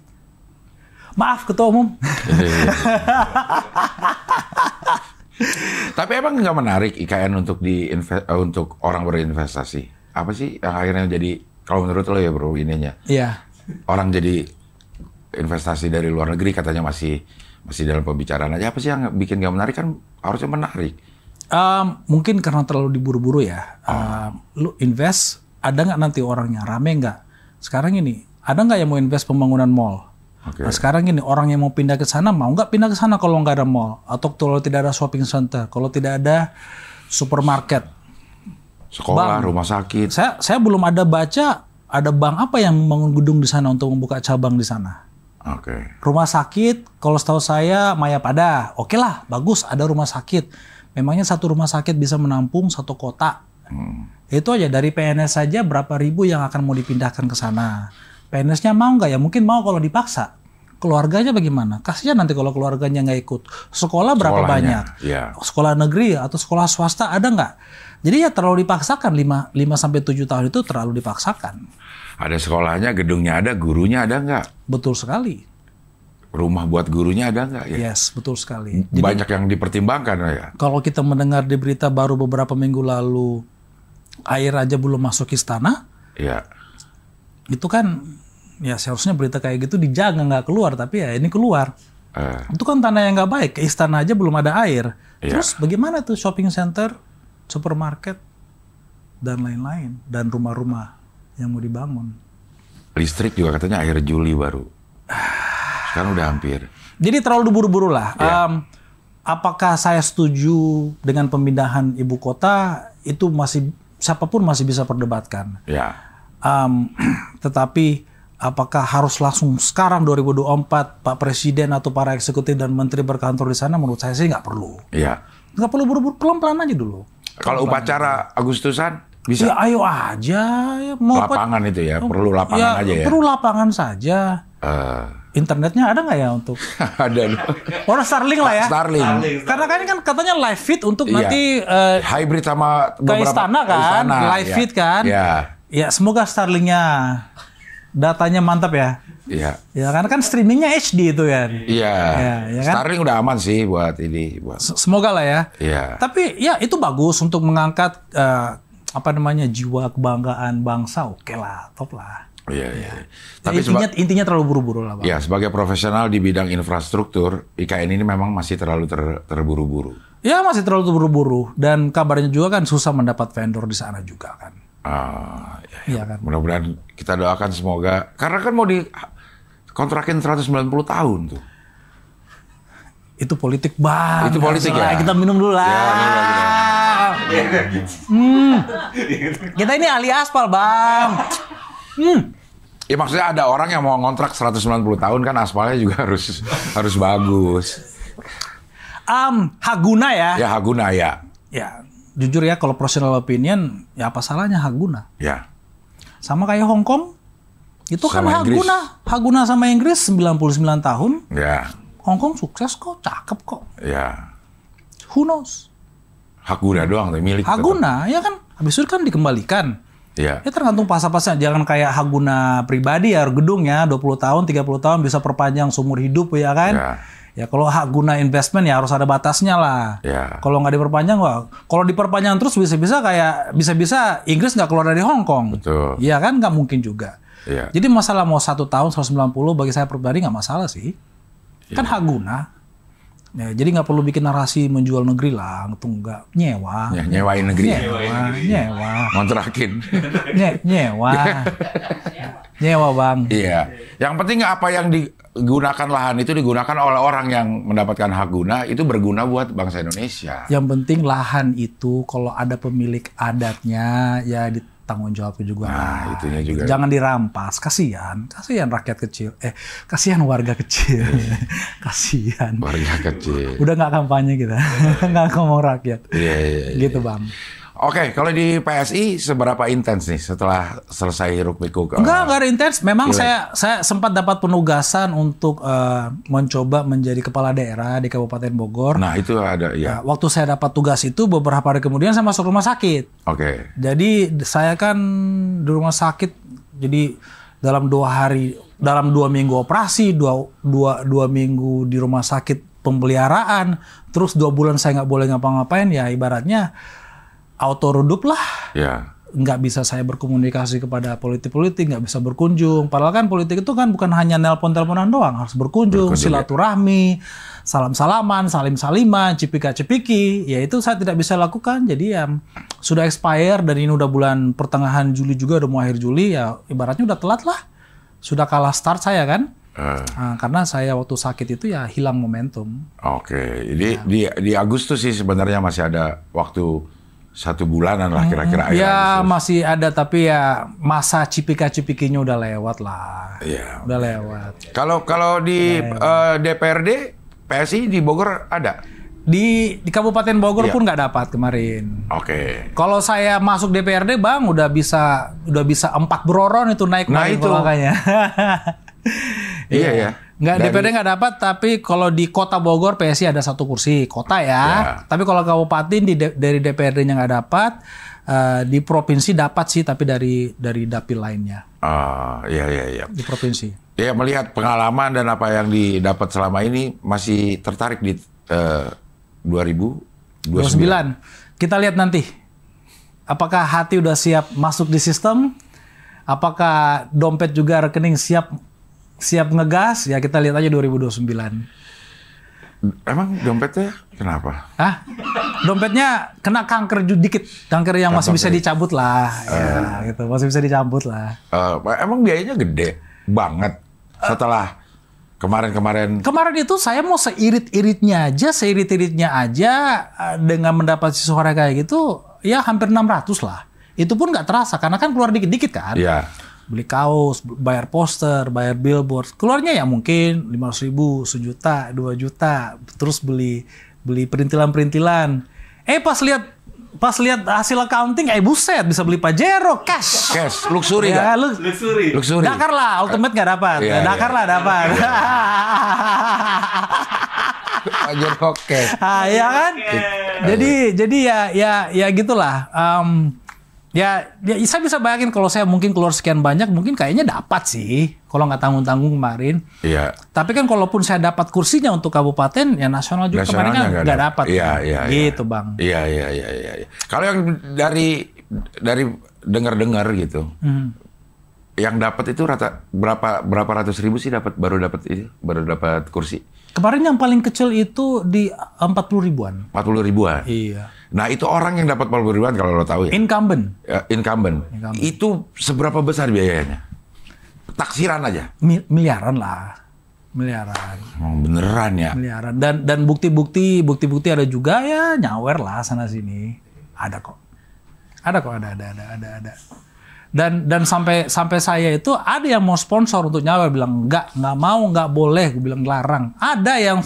Speaker 5: Maaf Ketua Umum.
Speaker 1: Tapi emang nggak menarik IKN untuk untuk orang berinvestasi? Apa sih yang akhirnya jadi, kalau menurut lo ya bro, ininya?
Speaker 5: Iya.
Speaker 1: Orang jadi investasi dari luar negeri katanya masih dalam pembicaraan aja. Apa sih yang bikin nggak menarik? Kan harusnya menarik.
Speaker 5: Mungkin karena terlalu diburu-buru ya. Lu invest, ada nggak nanti orangnya? Rame nggak? Sekarang ini, ada nggak yang mau invest pembangunan mall?
Speaker 1: Oke.
Speaker 5: Nah, sekarang ini orang yang mau pindah ke sana, mau nggak pindah ke sana kalau nggak ada mall? Atau kalau tidak ada shopping center, kalau tidak ada supermarket?
Speaker 1: Sekolah,
Speaker 5: Bang.
Speaker 1: rumah sakit.
Speaker 5: Saya belum ada baca, ada bank apa yang membangun gedung di sana untuk membuka cabang di sana?
Speaker 1: Oke.
Speaker 5: Rumah sakit, kalau setahu saya Mayapada, oke lah, bagus ada rumah sakit. Memangnya satu rumah sakit bisa menampung satu kota. Itu aja dari PNS saja berapa ribu yang akan mau dipindahkan ke sana. PNS-nya mau nggak ya? Mungkin mau kalau dipaksa. Keluarganya bagaimana? Kasihan nanti kalau keluarganya nggak ikut. Sekolah berapa
Speaker 1: Sekolahnya,
Speaker 5: banyak?
Speaker 1: iya.
Speaker 5: Sekolah negeri atau sekolah swasta ada nggak? Jadi ya terlalu dipaksakan, 5-7 tahun itu terlalu dipaksakan.
Speaker 1: Ada sekolahnya, gedungnya ada, gurunya ada nggak?
Speaker 5: Betul sekali.
Speaker 1: Rumah buat gurunya ada nggak? Ya.
Speaker 5: Yes, betul sekali. Jadi,
Speaker 1: Banyak yang dipertimbangkan ya.
Speaker 5: kalau kita mendengar di berita baru beberapa minggu lalu, air aja belum masuk istana,
Speaker 1: Iya.
Speaker 5: itu kan ya seharusnya berita kayak gitu dijaga nggak keluar, tapi ya ini keluar. Itu kan tanah yang nggak baik, ke istana aja belum ada air.
Speaker 1: Iya.
Speaker 5: Terus bagaimana tuh shopping center, supermarket, dan lain-lain, dan rumah-rumah yang mau dibangun.
Speaker 1: Listrik juga katanya akhir Juli baru. Sekarang udah hampir.
Speaker 5: Jadi terlalu buru-buru lah.
Speaker 1: Iya.
Speaker 5: Apakah saya setuju dengan pemindahan ibu kota? Itu masih siapapun masih bisa perdebatkan.
Speaker 1: Ya.
Speaker 5: Tetapi apakah harus langsung sekarang 2024 Pak Presiden atau para eksekutif dan menteri berkantor di sana? Menurut saya sih nggak perlu.
Speaker 1: Iya.
Speaker 5: Nggak perlu buru-buru, pelan-pelan aja dulu.
Speaker 1: Kalau upacara Agustusan bisa.
Speaker 5: Ya ayo aja. Ya, mau
Speaker 1: Lapangan itu ya, perlu lapangan aja ya.
Speaker 5: Perlu lapangan saja. Internetnya ada nggak ya untuk?
Speaker 1: Ada.
Speaker 5: Orang Starlink lah ya.
Speaker 1: Starlink.
Speaker 5: Karena kan ini kan katanya live feed untuk
Speaker 1: Iya.
Speaker 5: nanti
Speaker 1: Hybrid sama
Speaker 5: ke istana kan, live
Speaker 1: ya.
Speaker 5: feed kan.
Speaker 1: Iya.
Speaker 5: Ya semoga Starlinknya datanya mantap ya.
Speaker 1: Iya.
Speaker 5: Ya kan streamingnya HD itu kan.
Speaker 1: Iya.
Speaker 5: Ya kan?
Speaker 1: Starlink udah aman sih buat ini, buat.
Speaker 5: Semoga lah ya.
Speaker 1: Iya.
Speaker 5: Tapi ya itu bagus untuk mengangkat apa namanya jiwa kebanggaan bangsa. Oke lah, top lah.
Speaker 1: Iya, iya.
Speaker 5: Tapi
Speaker 1: Tapi
Speaker 5: intinya terlalu buru-buru lah, Bang.
Speaker 1: ya sebagai profesional di bidang infrastruktur, IKN ini memang masih terlalu terburu-buru.
Speaker 5: Ya masih terlalu buru-buru dan kabarnya juga kan susah mendapat vendor di sana juga kan. Iya kan.
Speaker 1: Mudah-mudahan kita doakan semoga, karena kan mau dikontrakin 190 tahun tuh.
Speaker 5: Itu politik banget.
Speaker 1: Itu politik ya?
Speaker 5: Kita minum dulu lah.
Speaker 1: Ya, minum lagi deh.
Speaker 5: Kita ini ahli aspal, Bang.
Speaker 1: Ya maksudnya ada orang yang mau ngontrak 190 tahun kan aspalnya juga harus bagus.
Speaker 5: Haguna ya.
Speaker 1: Ya Haguna ya.
Speaker 5: Ya, jujur ya kalau personal opinion, ya apa salahnya Haguna?
Speaker 1: Ya.
Speaker 5: Sama kayak Hong Kong, itu kan
Speaker 1: Sama Inggris.
Speaker 5: Haguna sama Inggris 99 tahun.
Speaker 1: Ya.
Speaker 5: Hong Kong sukses kok, cakep kok.
Speaker 1: Ya.
Speaker 5: Who knows?
Speaker 1: Haguna doang tuh milik.
Speaker 5: Haguna, ya kan? Habis itu kan dikembalikan.
Speaker 1: Ya.
Speaker 5: Ya tergantung pasal-pasalnya. Jangan kayak Haguna pribadi ya, gedung ya, 20 tahun, 30 tahun bisa perpanjang seumur hidup ya kan?
Speaker 1: Ya.
Speaker 5: Ya kalau Haguna investment ya harus ada batasnya lah.
Speaker 1: Ya.
Speaker 5: Kalau nggak diperpanjang, wah, kalau diperpanjang terus bisa-bisa Inggris nggak keluar dari Hong Kong.
Speaker 1: Betul.
Speaker 5: Iya kan, nggak mungkin juga.
Speaker 1: Ya.
Speaker 5: Jadi masalah mau 1 tahun 190 bagi saya pribadi nggak masalah sih. Kan Haguna. Ya, jadi nggak perlu bikin narasi menjual negeri lah, itu nggak nyewa.
Speaker 1: Ya, nyewain negeri.
Speaker 5: Nyewa.
Speaker 1: Ngontrakin.
Speaker 5: Nyewa bang.
Speaker 1: Iya. Yang penting apa yang digunakan lahan itu digunakan oleh orang yang mendapatkan hak guna itu berguna buat bangsa Indonesia.
Speaker 5: Yang penting lahan itu kalau ada pemilik adatnya ya ditanggung jawab juga.
Speaker 1: Nah, itunya juga.
Speaker 5: Jangan dirampas, kasihan rakyat kecil. Kasihan warga kecil. Kasihan.
Speaker 1: Warga kecil.
Speaker 5: Udah nggak kampanye kita, nggak ngomong rakyat.
Speaker 1: Iya.
Speaker 5: Gitu bang.
Speaker 1: Oke, kalau di PSI seberapa intens nih setelah selesai hiruk pikuk?
Speaker 5: Enggak ada intens. Memang
Speaker 1: Pileg.
Speaker 5: saya sempat dapat penugasan untuk mencoba menjadi kepala daerah di Kabupaten Bogor.
Speaker 1: Nah, itu ada ya.
Speaker 5: Waktu saya dapat tugas itu beberapa hari kemudian saya masuk rumah sakit.
Speaker 1: Oke.
Speaker 5: Jadi saya kan di rumah sakit. Jadi dalam 2 minggu operasi, dua minggu di rumah sakit pemeliharaan, terus 2 bulan saya nggak boleh ngapa-ngapain, ya ibaratnya auto redup lah.
Speaker 1: Ya.
Speaker 5: Nggak bisa saya berkomunikasi kepada politik-politik, nggak bisa berkunjung. Padahal kan politik itu kan bukan hanya nelpon-teleponan doang, harus berkunjung silaturahmi, salam-salaman, salim-saliman, cipika-cipiki. Ya itu saya tidak bisa lakukan. Jadi ya sudah expire dan ini udah bulan pertengahan Juli juga, udah mau akhir Juli, ya ibaratnya udah telat lah. Sudah kalah start saya kan. Nah, karena saya waktu sakit itu ya hilang momentum.
Speaker 1: Oke. Jadi di Agustus sih sebenarnya masih ada waktu 1 bulanan lah kira-kira akhir
Speaker 5: Ya
Speaker 1: Agustus.
Speaker 5: masih ada, tapi ya masa cipika-cipikinya udah lewat lah.
Speaker 1: Iya.
Speaker 5: Udah lewat.
Speaker 1: Kalau di DPRD PSI di Bogor ada.
Speaker 5: Di Kabupaten Bogor
Speaker 1: Iya.
Speaker 5: pun nggak dapat kemarin.
Speaker 1: Oke.
Speaker 5: Kalau saya masuk DPRD bang, udah bisa 4 beroron itu naik
Speaker 1: Nah,
Speaker 5: kemarin
Speaker 1: itu.
Speaker 5: makanya.
Speaker 1: Iya ya.
Speaker 5: Nggak,
Speaker 1: Dari-
Speaker 5: DPRD nggak dapat, tapi kalau di Kota Bogor PSI ada 1 kursi kota ya.
Speaker 1: Ya.
Speaker 5: Tapi kalau kabupaten dari DPRD-nya nggak dapat, di provinsi dapat sih, tapi dari dapil lainnya
Speaker 1: Iya.
Speaker 5: di provinsi.
Speaker 1: Ya melihat pengalaman dan apa yang didapat selama ini masih tertarik di 2029.
Speaker 5: Kita lihat nanti. Apakah hati udah siap masuk di sistem? Apakah dompet juga rekening siap ngegas? Ya kita lihat aja 2029.
Speaker 1: Emang dompetnya kenapa?
Speaker 5: Hah? Dompetnya kena kanker dikit. Kanker yang masih bisa
Speaker 1: Kanker.
Speaker 5: dicabut lah. Ya, gitu. Masih bisa dicabut lah.
Speaker 1: Emang biayanya gede banget setelah kemarin-kemarin.
Speaker 5: Kemarin itu saya mau seirit-iritnya aja dengan mendapat suara kayak gitu, ya hampir 600 lah. Itu pun nggak terasa karena kan keluar dikit-dikit kan.
Speaker 1: Iya.
Speaker 5: Beli kaos, bayar poster, bayar billboard. Keluarnya ya mungkin 500.000, 1 juta, 2 juta. Terus beli perintilan-perintilan. Pas lihat hasil accounting, buset, bisa beli Pajero, cash.
Speaker 1: Luxury
Speaker 5: Ya,
Speaker 1: kan? Luxury.
Speaker 5: Dakar lah, Ultimate nggak dapat.
Speaker 1: Iya,
Speaker 5: Dakar lah dapat.
Speaker 1: Aja oke.
Speaker 5: Ya kan? Jadi ya gitulah. Ya saya bisa bayangin kalau saya mungkin keluar sekian banyak, mungkin kayaknya dapat sih kalau nggak tanggung-tanggung kemarin.
Speaker 1: Iya.
Speaker 5: Tapi kan kalaupun saya dapat kursinya untuk kabupaten, ya nasional juga kemarin kan nggak dapat.
Speaker 1: Iya.
Speaker 5: Gitu bang.
Speaker 1: Iya. Kalau yang dari dengar-dengar gitu, yang dapat itu rata berapa ratus ribu sih baru dapat kursi?
Speaker 5: Kemarin yang paling kecil itu di 40 ribuan.
Speaker 1: 40 ribuan.
Speaker 5: Iya.
Speaker 1: Nah itu orang yang dapat 40 ribuan kalau lo tahu ya.
Speaker 5: Incumbent.
Speaker 1: Incumbent. Itu seberapa besar biayanya? Taksiran aja.
Speaker 5: Miliaran lah. Miliaran.
Speaker 1: Beneran ya?
Speaker 5: Miliaran. Dan bukti-bukti ada juga ya nyawer lah sana sini. Ada kok. Ada. Dan sampai saya itu ada yang mau sponsor untuk Nyawer, bilang nggak mau, nggak boleh, gue bilang larang. Ada yang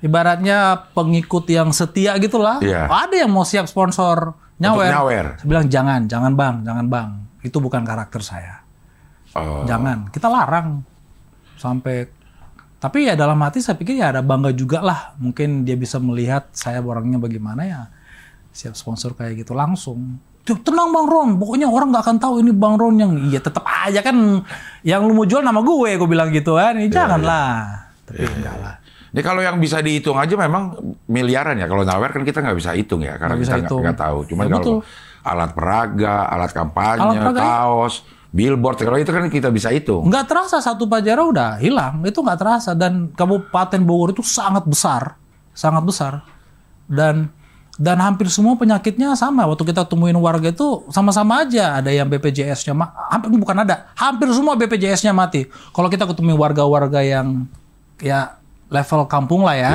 Speaker 5: ibaratnya pengikut yang setia gitulah.
Speaker 1: Iya.
Speaker 5: Ada yang mau siap sponsor Nyawer.
Speaker 1: Untuk Nyawer.
Speaker 5: Saya bilang jangan bang, itu bukan karakter saya.
Speaker 1: Oh.
Speaker 5: Jangan, kita larang sampai. Tapi ya dalam hati saya pikir ya ada bangga juga lah. Mungkin dia bisa melihat saya orangnya bagaimana ya, siap sponsor kayak gitu langsung. Tenang Bang Ron, pokoknya orang nggak akan tahu ini Bang Ron yang iya tetap aja kan yang lu mau jual nama gue bilang gitu kan. Ini janganlah. Tapi enggak lah.
Speaker 1: Ini kalau yang bisa dihitung aja memang miliaran ya. Kalau Nyawer kan kita nggak bisa hitung ya karena kita nggak tahu. Cuman
Speaker 5: Ya,
Speaker 1: kalau alat peraga, alat kampanye, kaos, billboard, kalau itu kan kita bisa hitung.
Speaker 5: Nggak terasa satu Pajero udah hilang, itu nggak terasa. Dan Kabupaten Bogor itu sangat besar. Dan hampir semua penyakitnya sama. Waktu kita temuin warga itu sama-sama aja. Ada yang BPJS-nya hampir semua BPJS-nya mati. Kalau kita ketemu warga-warga yang ya level kampung lah ya,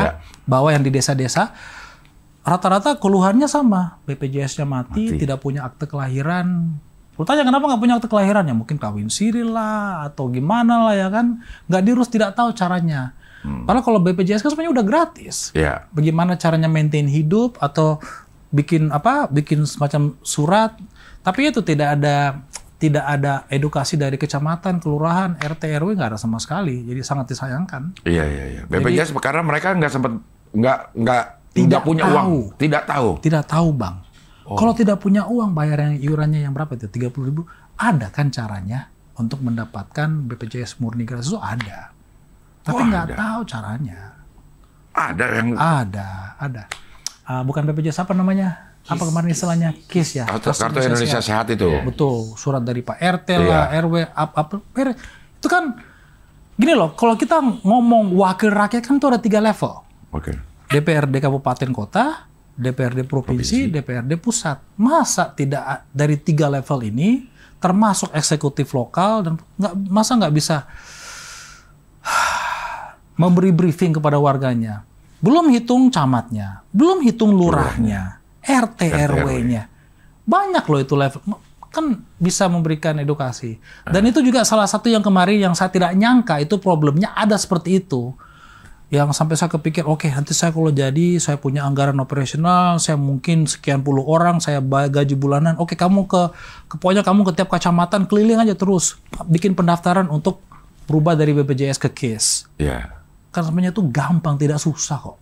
Speaker 5: bawah yang di desa-desa, rata-rata keluhannya sama. BPJS-nya mati, tidak punya akte kelahiran. Lu tanya kenapa nggak punya akte kelahiran? Ya mungkin kawin siri lah atau gimana lah ya kan. Nggak diurus, tidak tahu caranya. Padahal kalau BPJS kan sebenarnya udah gratis.
Speaker 1: Iya.
Speaker 5: Bagaimana caranya maintain hidup atau bikin semacam surat. Tapi itu tidak ada edukasi dari kecamatan, kelurahan, RT, RW nggak ada sama sekali. Jadi sangat disayangkan.
Speaker 1: Iya. BPJS karena mereka nggak punya
Speaker 5: tahu.
Speaker 1: uang, tidak tahu.
Speaker 5: Tidak tahu Bang. Kalau tidak punya uang, bayar iurannya yang berapa itu? 30.000. Ada kan caranya untuk mendapatkan BPJS murni gratis itu ada. Tapi nggak tahu caranya.
Speaker 1: Ada yang
Speaker 5: Ada. Bukan BPJS apa namanya? Apa kemarin istilahnya? KIS ya.
Speaker 1: Kartu Indonesia Sehat itu.
Speaker 5: Betul. Surat dari Pak RT lah, RW, apa. Itu kan gini loh. Kalau kita ngomong wakil rakyat kan itu ada 3 level.
Speaker 1: Oke.
Speaker 5: DPRD Kabupaten Kota, DPRD Provinsi, DPRD Pusat. Masa tidak dari 3 level ini, termasuk eksekutif lokal, dan masa nggak bisa memberi briefing kepada warganya. Belum hitung camatnya, belum hitung lurahnya, RT RW-nya. Banyak loh itu level. Kan bisa memberikan edukasi. Dan itu juga salah satu yang kemarin yang saya tidak nyangka itu problemnya ada seperti itu. Yang sampai saya kepikir, oke, nanti saya kalau jadi, saya punya anggaran operasional, saya mungkin sekian puluh orang, saya gaji bulanan. Oke, kamu pokoknya kamu ke tiap kecamatan keliling aja terus, bikin pendaftaran untuk berubah dari BPJS ke KIS.
Speaker 1: Iya.
Speaker 5: Kan sebenarnya itu gampang, tidak susah kok.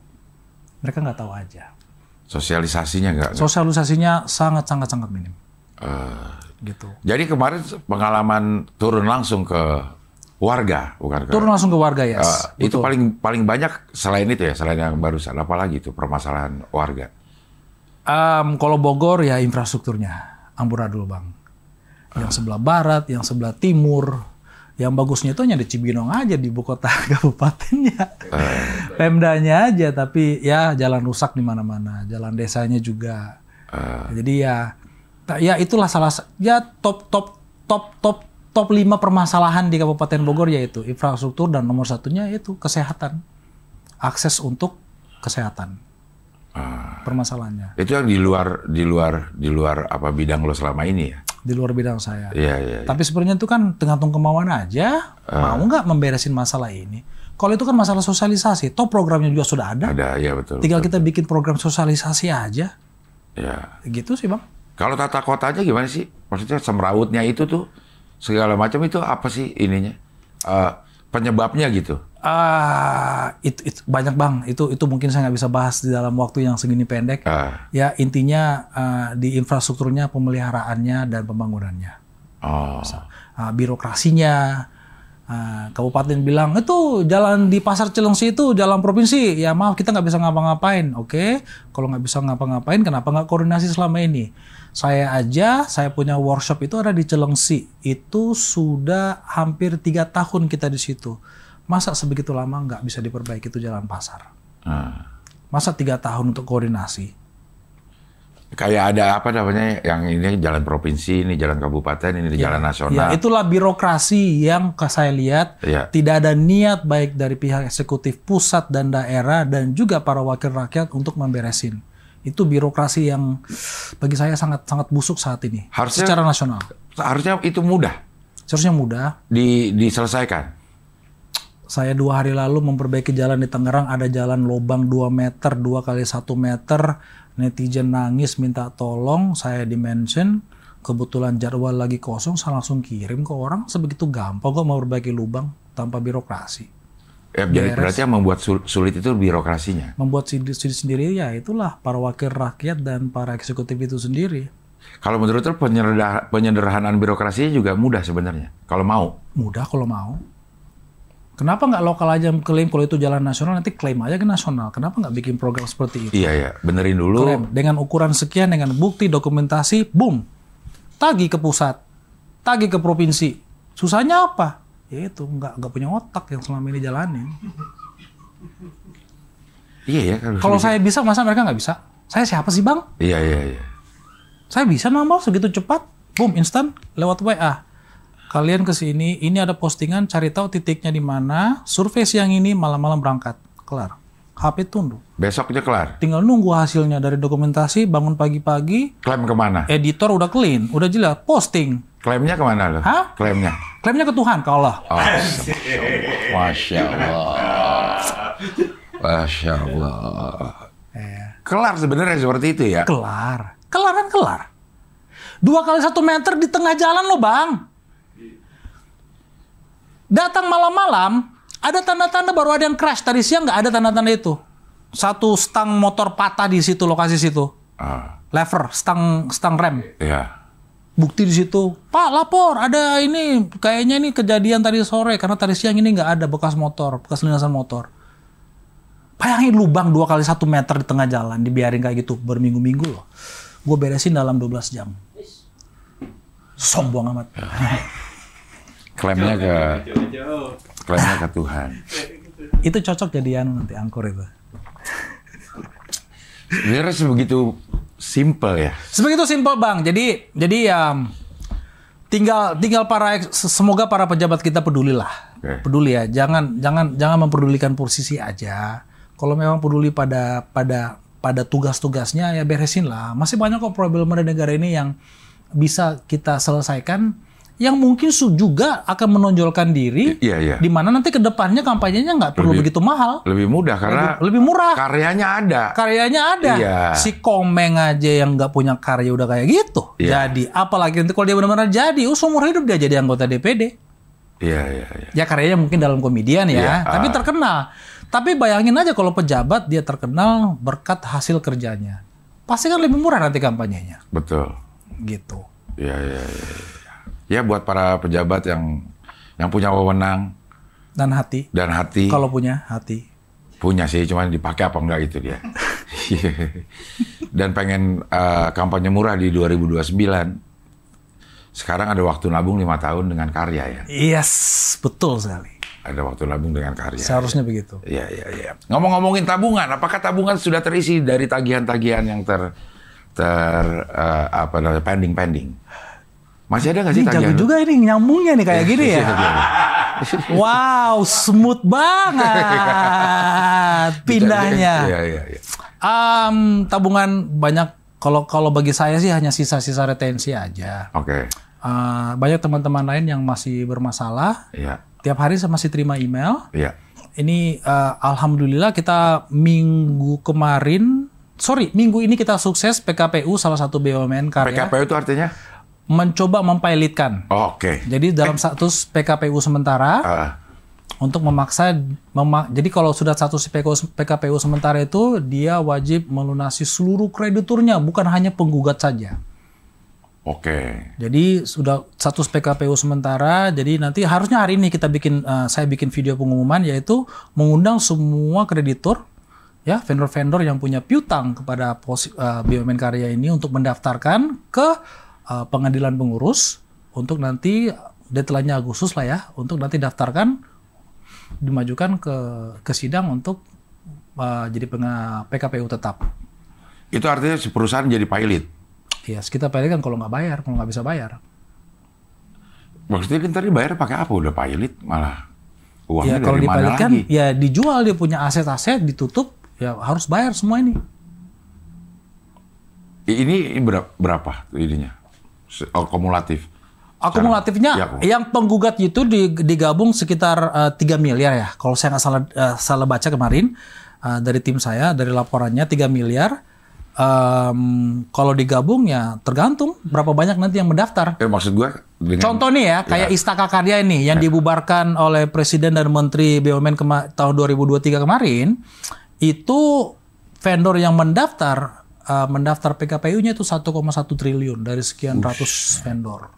Speaker 5: Mereka nggak tahu aja.
Speaker 1: Sosialisasinya nggak.
Speaker 5: Sosialisasinya sangat minim. Gitu.
Speaker 1: Jadi kemarin pengalaman turun langsung ke warga, bukan ke.
Speaker 5: Turun langsung ke warga ya.
Speaker 1: Itu paling banyak selain itu ya, selain yang barusan, apa lagi itu permasalahan warga?
Speaker 5: Kalau Bogor ya infrastrukturnya amburadul Bang. Yang sebelah barat, yang sebelah timur. Yang bagusnya itu hanya di Cibinong aja di ibu kota kabupatennya. Pemdanya aja, tapi ya jalan rusak di mana-mana, jalan desanya juga. Jadi ya itulah top 5 permasalahan di Kabupaten Bogor, yaitu infrastruktur dan nomor satunya itu kesehatan. Akses untuk kesehatan. Permasalahannya.
Speaker 1: Itu yang di luar apa bidang lo selama ini ya?
Speaker 5: Di luar bidang saya.
Speaker 1: Iya.
Speaker 5: Tapi sebenarnya itu kan tergantung kemauan aja. Mau nggak memberesin masalah ini? Kalau itu kan masalah sosialisasi, toh programnya juga sudah ada.
Speaker 1: Ada, ya betul.
Speaker 5: Tinggal kita bikin program sosialisasi aja.
Speaker 1: Ya.
Speaker 5: Gitu sih Bang. Kalau
Speaker 1: tata kotanya gimana sih? Maksudnya semrawutnya itu tuh segala macam itu apa sih ininya? Penyebabnya gitu?
Speaker 5: Itu banyak Bang. Itu mungkin saya nggak bisa bahas di dalam waktu yang segini pendek. Ya intinya di infrastrukturnya, pemeliharaannya dan pembangunannya. Birokrasinya. Kabupaten bilang itu jalan di Pasar Cilengsi itu jalan provinsi. Ya maaf kita nggak bisa ngapa-ngapain. Oke, kalau nggak bisa ngapa-ngapain, kenapa nggak koordinasi selama ini? Saya punya workshop itu ada di Cilengsi. Itu sudah hampir 3 tahun kita di situ. Masa sebegitu lama nggak bisa diperbaiki itu jalan pasar? Masa 3 tahun untuk koordinasi?
Speaker 1: Kayak ada apa namanya, yang ini jalan provinsi, ini jalan kabupaten, ini jalan nasional.
Speaker 5: Ya, itulah birokrasi yang saya lihat tidak ada niat baik dari pihak eksekutif pusat dan daerah dan juga para wakil rakyat untuk memberesin. Itu birokrasi yang bagi saya sangat busuk saat ini. Secara nasional.
Speaker 1: Harusnya itu mudah.
Speaker 5: Seharusnya mudah.
Speaker 1: Diselesaikan.
Speaker 5: Saya 2 hari lalu memperbaiki jalan di Tangerang, ada jalan lubang 2 meter, 2 kali 1 meter. Netizen nangis minta tolong, saya di-mention. Kebetulan jadwal lagi kosong, saya langsung kirim ke orang. Sebegitu gampang kok mau perbaiki lubang tanpa birokrasi.
Speaker 1: Ya, jadi berarti yang membuat sulit itu birokrasinya.
Speaker 5: Membuat sulit sendiri ya itulah para wakil rakyat dan para eksekutif itu sendiri.
Speaker 1: Kalau menurut lu penyederhanaan birokrasinya juga mudah sebenarnya. Kalau mau.
Speaker 5: Mudah kalau mau. Kenapa nggak lokal aja klaim kalau itu jalan nasional, nanti klaim aja ke nasional. Kenapa nggak bikin program seperti itu?
Speaker 1: Iya, benerin dulu.
Speaker 5: Klaim. Dengan ukuran sekian, dengan bukti, dokumentasi, boom. Tagih ke pusat. Tagih ke provinsi. Susahnya apa? Ya itu, nggak punya otak yang selama ini jalanin.
Speaker 1: Iya ya.
Speaker 5: Kalau saya bisa, masa mereka nggak bisa? Saya siapa sih bang?
Speaker 1: Iya.
Speaker 5: Saya bisa nambah segitu cepat. Boom, instan, lewat WA. Kalian ke sini, ini ada postingan, cari tahu titiknya di mana, survei siang ini, malam-malam berangkat. Kelar. HP tunduk.
Speaker 1: Besoknya kelar.
Speaker 5: Tinggal nunggu hasilnya dari dokumentasi, bangun pagi-pagi.
Speaker 1: Klaim kemana?
Speaker 5: Editor udah clean, udah jelas, posting.
Speaker 1: Klaimnya kemana lo?
Speaker 5: Hah?
Speaker 1: Klaimnya?
Speaker 5: Klaimnya ke Tuhan, ke Allah.
Speaker 1: Oh, Masya Allah. Masya Allah. Kelar sebenarnya seperti itu ya?
Speaker 5: Kelar. Kelar. 2 kali 1 meter di tengah jalan lo bang. Datang malam-malam, ada tanda-tanda baru ada yang crash. Tadi siang nggak ada tanda-tanda itu. 1 stang motor patah di situ, lokasi situ. Lever, stang rem.
Speaker 1: Iya.
Speaker 5: Bukti di situ. Pak, lapor, ada ini. Kayaknya ini kejadian tadi sore. Karena tadi siang ini nggak ada bekas motor, bekas lintasan motor. Bayangin lubang 2 kali 1 meter di tengah jalan. Dibiarin kayak gitu berminggu-minggu loh. Gue beresin dalam 12 jam. Sombong amat.
Speaker 1: Klaimnya ke Tuhan.
Speaker 5: Itu cocok jadi nanti angkor itu.
Speaker 1: Sebenarnya sebegitu simple ya.
Speaker 5: Sebegitu simple bang. Jadi ya tinggal semoga para pejabat kita pedulilah.
Speaker 1: Okay.
Speaker 5: Peduli ya. Jangan memperdulikan posisi aja. Kalau memang peduli pada tugas-tugasnya ya beresin lah. Masih banyak kok problem di negara ini yang bisa kita selesaikan, yang mungkin juga akan menonjolkan diri,
Speaker 1: iya.
Speaker 5: di mana nanti ke depannya kampanyenya nggak perlu begitu mahal.
Speaker 1: Lebih mudah karena
Speaker 5: lebih murah.
Speaker 1: Karyanya ada. Iya.
Speaker 5: Si Komeng aja yang nggak punya karya udah kayak gitu.
Speaker 1: Iya.
Speaker 5: Jadi apalagi nanti kalau dia benar-benar jadi, seumur hidup dia jadi anggota DPD.
Speaker 1: Iya.
Speaker 5: Ya karyanya mungkin dalam komedian ya,
Speaker 1: Iya.
Speaker 5: tapi terkenal. Tapi bayangin aja kalau pejabat dia terkenal berkat hasil kerjanya. Pasti kan lebih murah nanti kampanyenya.
Speaker 1: Betul.
Speaker 5: Gitu.
Speaker 1: Iya. Ya buat para pejabat yang punya wewenang
Speaker 5: dan hati. Kalau punya hati.
Speaker 1: Punya sih, cuman dipakai apa enggak itu dia. Dan pengen kampanye murah di 2029. Sekarang ada waktu nabung 5 tahun dengan karya ya.
Speaker 5: Yes, betul sekali.
Speaker 1: Ada waktu nabung dengan karya.
Speaker 5: Seharusnya begitu.
Speaker 1: Iya. Ngomong-ngomongin tabungan, apakah tabungan sudah terisi dari tagihan-tagihan yang pending? Masih ada nggak sih tagihan?
Speaker 5: Jago juga ini nyambungnya nih kayak gini ya. Wow, smooth banget pindahnya.
Speaker 1: Iya.
Speaker 5: Tabungan banyak. Kalau bagi saya sih hanya sisa-sisa retensi aja.
Speaker 1: Oke.
Speaker 5: Banyak teman-teman lain yang masih bermasalah.
Speaker 1: Iya.
Speaker 5: Tiap hari saya masih terima email.
Speaker 1: Iya.
Speaker 5: Ini alhamdulillah kita minggu ini kita sukses PKPU salah satu BUMN karya.
Speaker 1: PKPU itu artinya?
Speaker 5: Mencoba mempilotkan.
Speaker 1: Oh, oke.
Speaker 5: Jadi dalam status PKPU sementara untuk memaksa jadi kalau sudah status PKPU sementara itu dia wajib melunasi seluruh krediturnya, bukan hanya penggugat saja.
Speaker 1: Oke.
Speaker 5: Jadi sudah status PKPU sementara, jadi nanti harusnya hari ini saya bikin video pengumuman, yaitu mengundang semua kreditur, ya vendor-vendor yang punya piutang kepada BUMN Karya ini untuk mendaftarkan ke pengadilan pengurus untuk nanti deadline-nya Agustus lah ya, untuk nanti daftarkan dimajukan ke sidang untuk jadi PKPU tetap.
Speaker 1: Itu artinya si perusahaan jadi pilot.
Speaker 5: Iya, kita pilot kan kalau nggak bisa bayar.
Speaker 1: Maksudnya kan tadi bayar pakai apa? Udah pilot malah uangnya
Speaker 5: ya, kalau
Speaker 1: dari mana
Speaker 5: kan,
Speaker 1: lagi?
Speaker 5: Ya dijual, dia punya aset-aset ditutup, ya harus bayar semua ini.
Speaker 1: Ini berapa ininya? Kumulatif.
Speaker 5: Akumulatifnya
Speaker 1: Iya,
Speaker 5: yang penggugat itu digabung sekitar 3 miliar ya. Kalau saya nggak salah baca kemarin dari tim saya, dari laporannya 3 miliar. Kalau digabung ya tergantung berapa banyak nanti yang mendaftar.
Speaker 1: Maksud gua
Speaker 5: Contoh nih ya, kayak Istaka Karya ini yang dibubarkan oleh Presiden dan Menteri BUMN tahun 2023 kemarin, itu vendor yang mendaftar PKPU-nya itu 1,1 triliun dari sekian ratus vendor.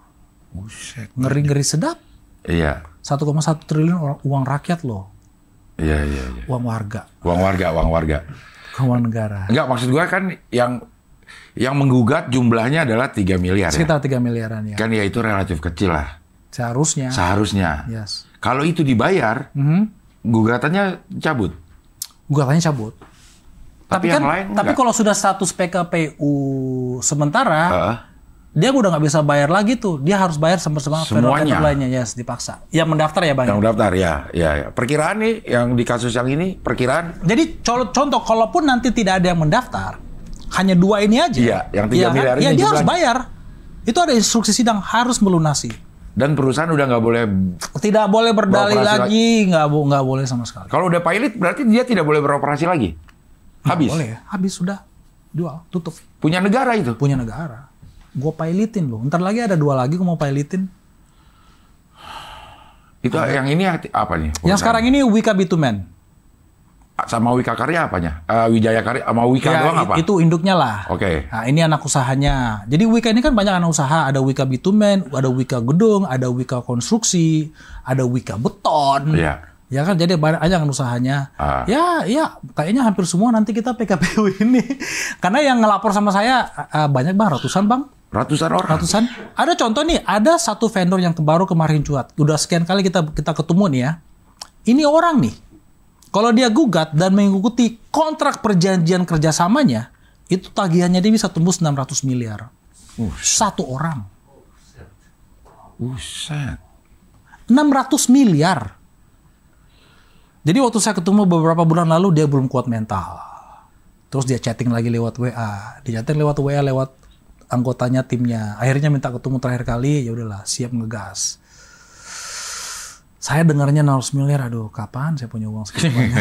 Speaker 1: Buset.
Speaker 5: Ngeri-ngeri sedap.
Speaker 1: Iya.
Speaker 5: 1,1 triliun uang rakyat loh.
Speaker 1: Iya.
Speaker 5: Uang warga.
Speaker 1: Uang warga.
Speaker 5: Uang negara.
Speaker 1: Enggak, maksud gua kan yang menggugat jumlahnya adalah 3 miliar
Speaker 5: Sekitar
Speaker 1: ya.
Speaker 5: 3 miliaran ya.
Speaker 1: Kan ya itu relatif kecil lah.
Speaker 5: Seharusnya.
Speaker 1: Yes.
Speaker 5: Yes.
Speaker 1: Kalau itu dibayar, gugatannya cabut.
Speaker 5: Gugatannya cabut. Tapi
Speaker 1: yang
Speaker 5: kan,
Speaker 1: lain
Speaker 5: tapi
Speaker 1: enggak.
Speaker 5: kalau sudah status PKPU sementara, dia udah nggak bisa bayar lagi tuh. Dia harus bayar sama vendor lainnya, yes, dipaksa. Yang mendaftar ya Bang?
Speaker 1: Yang mendaftar ya. Perkiraan nih yang di kasus yang ini, perkiraan.
Speaker 5: Jadi contoh, kalaupun nanti tidak ada yang mendaftar, hanya 2 ini aja.
Speaker 1: Iya, yang 3 miliar ini
Speaker 5: dia
Speaker 1: jumlahnya.
Speaker 5: harus bayar. Itu ada instruksi sidang harus melunasi.
Speaker 1: Dan perusahaan udah nggak boleh.
Speaker 5: Tidak boleh berdalih
Speaker 1: Beroperasi
Speaker 5: lagi, nggak boleh sama sekali.
Speaker 1: Kalau udah pilot berarti dia tidak boleh beroperasi lagi. Habis.
Speaker 5: Boleh, habis sudah jual, tutup.
Speaker 1: Punya negara itu.
Speaker 5: Punya negara. Gue pilotin loh. Ntar lagi ada 2 lagi gue mau pilotin.
Speaker 1: Itu yang ini apa nih?
Speaker 5: Yang sekarang ini Wika Bitumen.
Speaker 1: Sama Wika Karya apanya? Wijaya Karya sama Wika doang apa?
Speaker 5: Itu induknya lah.
Speaker 1: Oke.
Speaker 5: Nah, ini anak usahanya. Jadi Wika ini kan banyak anak usaha. Ada Wika Bitumen, ada Wika Gedung, ada Wika Konstruksi, ada Wika Beton.
Speaker 1: Iya.
Speaker 5: Ya kan, jadi banyak aja kan usahanya. Ya, kayaknya hampir semua nanti kita PKPU ini. Karena yang ngelapor sama saya banyak Bang, ratusan Bang.
Speaker 1: Ratusan orang.
Speaker 5: Ada contoh nih, ada satu vendor yang baru kemarin cuat. Udah sekian kali kita ketemu nih ya. Ini orang nih, kalau dia gugat dan mengikuti kontrak perjanjian kerjasamanya, itu tagihannya dia bisa tembus 600 miliar. Satu orang.
Speaker 1: Buset.
Speaker 5: 600 miliar. Jadi waktu saya ketemu beberapa bulan lalu, dia belum kuat mental. Terus dia chatting lagi lewat WA. Dia chatting lewat WA, lewat anggotanya timnya. Akhirnya minta ketemu terakhir kali, ya udahlah, siap ngegas. Saya dengarnya 600 miliar, aduh kapan saya punya uang segitu banyak.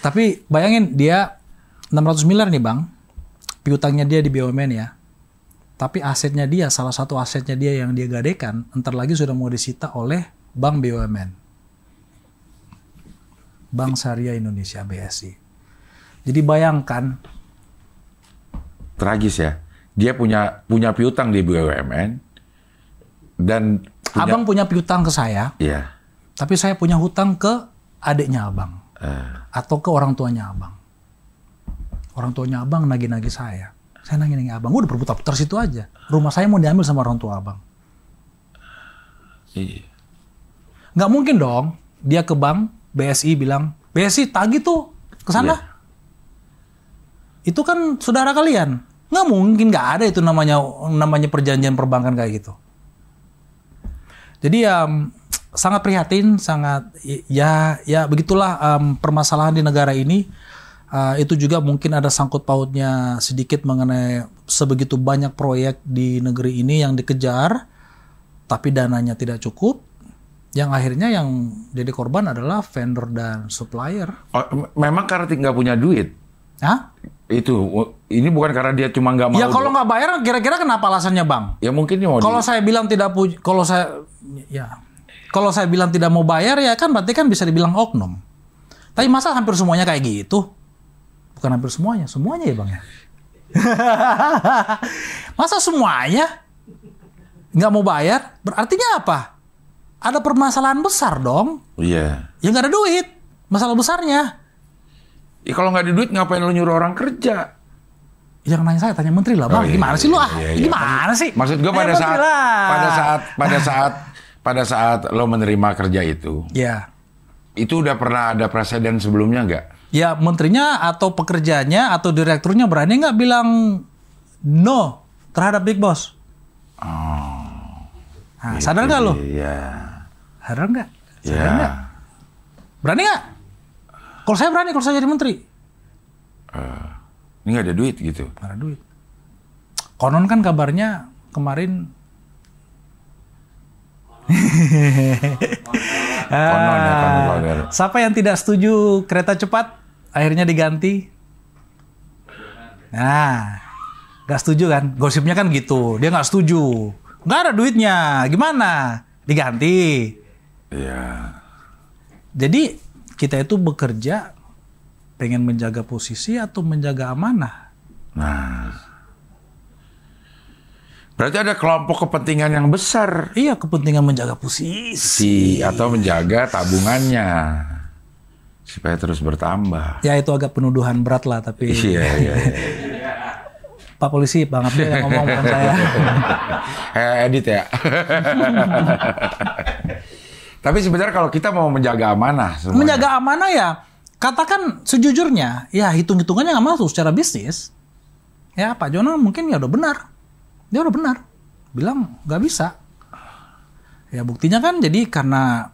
Speaker 5: Tapi bayangin dia 600 miliar nih Bang, piutangnya dia di BUMN ya. Tapi asetnya dia, salah satu asetnya dia yang dia gadekan, entar lagi sudah mau disita oleh Bank BUMN. Bank Syariah Indonesia, BSI. Jadi bayangkan.
Speaker 1: Tragis ya. Dia punya piutang di BUMN. Dan
Speaker 5: Abang punya piutang ke saya.
Speaker 1: Iya.
Speaker 5: Tapi saya punya hutang ke adiknya Abang. Atau ke orang tuanya Abang. Orang tuanya Abang nagih-nagih saya. Saya nagih-nagih Abang. Udah berputar-putar situ aja. Rumah saya mau diambil sama orang tua Abang.
Speaker 1: Iya.
Speaker 5: Nggak mungkin dong. Dia ke bank, BSI bilang, BSI tagih tuh ke sana.
Speaker 1: Iya.
Speaker 5: Itu kan saudara kalian. Nggak mungkin, nggak ada itu namanya perjanjian perbankan kayak gitu. Jadi ya sangat prihatin, sangat ya begitulah permasalahan di negara ini. Itu juga mungkin ada sangkut pautnya sedikit mengenai sebegitu banyak proyek di negeri ini yang dikejar, tapi dananya tidak cukup. Yang akhirnya yang jadi korban adalah vendor dan supplier.
Speaker 1: Memang karena nggak punya duit.
Speaker 5: Hah?
Speaker 1: Ini bukan karena dia cuma nggak mau.
Speaker 5: Ya kalau nggak bayar, kira-kira kenapa alasannya Bang?
Speaker 1: Ya mungkin mau.
Speaker 5: Kalau saya bilang kalau saya bilang tidak mau bayar ya kan berarti kan bisa dibilang oknum. Tapi masa hampir semuanya kayak gitu? Bukan hampir semuanya ya Bang ya. Masa semuanya nggak mau bayar? Berartinya apa? Ada permasalahan besar dong.
Speaker 1: Iya.
Speaker 5: Ya nggak ada duit. Masalah besarnya.
Speaker 1: Ya kalau nggak ada duit ngapain lu nyuruh orang kerja?
Speaker 5: Yang nanya saya tanya menteri lah Bang.
Speaker 1: Iya,
Speaker 5: Gimana sih lu
Speaker 1: iya.
Speaker 5: Gimana sih?
Speaker 1: Maksud gue pada saat lo menerima kerja itu.
Speaker 5: Ya.
Speaker 1: Itu udah pernah ada presiden sebelumnya nggak?
Speaker 5: Ya menterinya atau pekerjanya atau direkturnya berani nggak bilang no terhadap Big Boss? Nah, sadar nggak lo?
Speaker 1: Iya.
Speaker 5: Sadar nggak?
Speaker 1: Iya.
Speaker 5: Berani nggak? Kalau saya berani, kalau saya jadi menteri.
Speaker 1: Ini nggak ada duit gitu.
Speaker 5: Nggak ada duit. Konon kan kabarnya kemarin
Speaker 1: Konon ya, konon.
Speaker 5: siapa yang tidak setuju kereta cepat akhirnya diganti? Nah, nggak setuju kan? Gosipnya kan gitu. Dia nggak setuju. Nggak ada duitnya. Gimana? Diganti.
Speaker 1: Iya.
Speaker 5: Jadi kita itu bekerja pengen menjaga posisi atau menjaga amanah.
Speaker 1: Nah, berarti ada kelompok kepentingan yang besar
Speaker 5: Iya, kepentingan menjaga posisi.
Speaker 1: atau menjaga tabungannya supaya terus bertambah.
Speaker 5: Ya itu agak penuduhan berat lah, tapi
Speaker 1: Iya.
Speaker 5: Pak Polisi, Bang Abdul yang ngomong bukan saya.
Speaker 1: Edit ya. Tapi sebenarnya kalau kita mau menjaga amanah semuanya.
Speaker 5: Menjaga amanah ya, katakan sejujurnya, ya hitung-hitungannya nggak masuk secara bisnis. Ya Pak Jono mungkin ya udah benar. Dia udah benar. Bilang nggak bisa. Ya buktinya kan jadi karena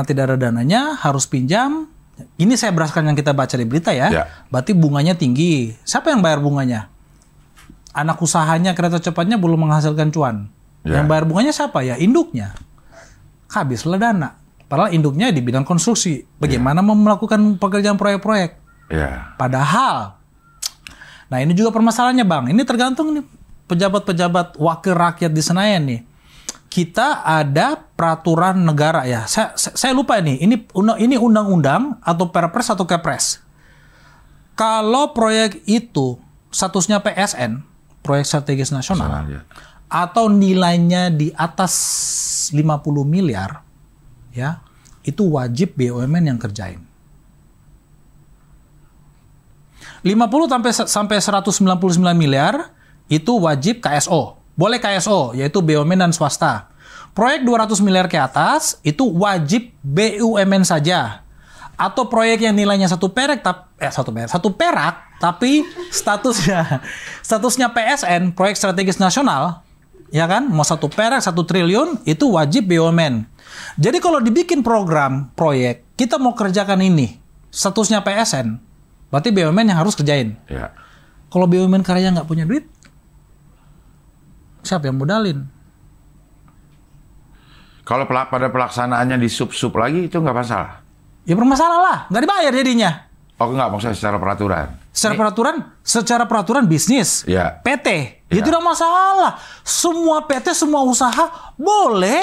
Speaker 5: tidak ada dananya harus pinjam. Ini saya berdasarkan yang kita baca di berita ya.
Speaker 1: Ya.
Speaker 5: Berarti bunganya tinggi. Siapa yang bayar bunganya? Anak usahanya kereta cepatnya belum menghasilkan cuan.
Speaker 1: Ya.
Speaker 5: Yang bayar bunganya siapa? Ya induknya. Habislah dana. Padahal induknya di bidang konstruksi. Bagaimana melakukan pekerjaan proyek-proyek.
Speaker 1: Ya.
Speaker 5: Padahal, nah ini juga permasalahannya Bang. Ini tergantung nih pejabat-pejabat wakil rakyat di Senayan nih. Kita ada peraturan negara ya. Saya lupa nih. Ini undang-undang atau perpres atau kepres. Kalau proyek itu statusnya PSN, proyek strategis nasional,
Speaker 1: Ya.
Speaker 5: atau nilainya di atas 50 miliar, ya, itu wajib BUMN yang kerjain. 50 sampai 199 miliar itu wajib KSO. Boleh KSO, yaitu BUMN dan swasta. Proyek 200 miliar ke atas itu wajib BUMN saja. Atau proyek yang nilainya satu perak tapi statusnya PSN, proyek strategis nasional, ya kan, mau 1 perak 1 triliun itu wajib BUMN. Jadi kalau dibikin program proyek kita mau kerjakan ini statusnya PSN, berarti BUMN yang harus kerjain.
Speaker 1: Ya.
Speaker 5: Kalau BUMN karya nggak punya duit, siapa yang modalin?
Speaker 1: Kalau pada pelaksanaannya di sub-sub lagi itu nggak masalah.
Speaker 5: Ya bermasalah lah, nggak dibayar jadinya.
Speaker 1: Oh nggak, maksudnya secara peraturan.
Speaker 5: Secara peraturan bisnis,
Speaker 1: Ya.
Speaker 5: PT,
Speaker 1: Ya.
Speaker 5: itu tidak masalah. Semua PT, semua usaha boleh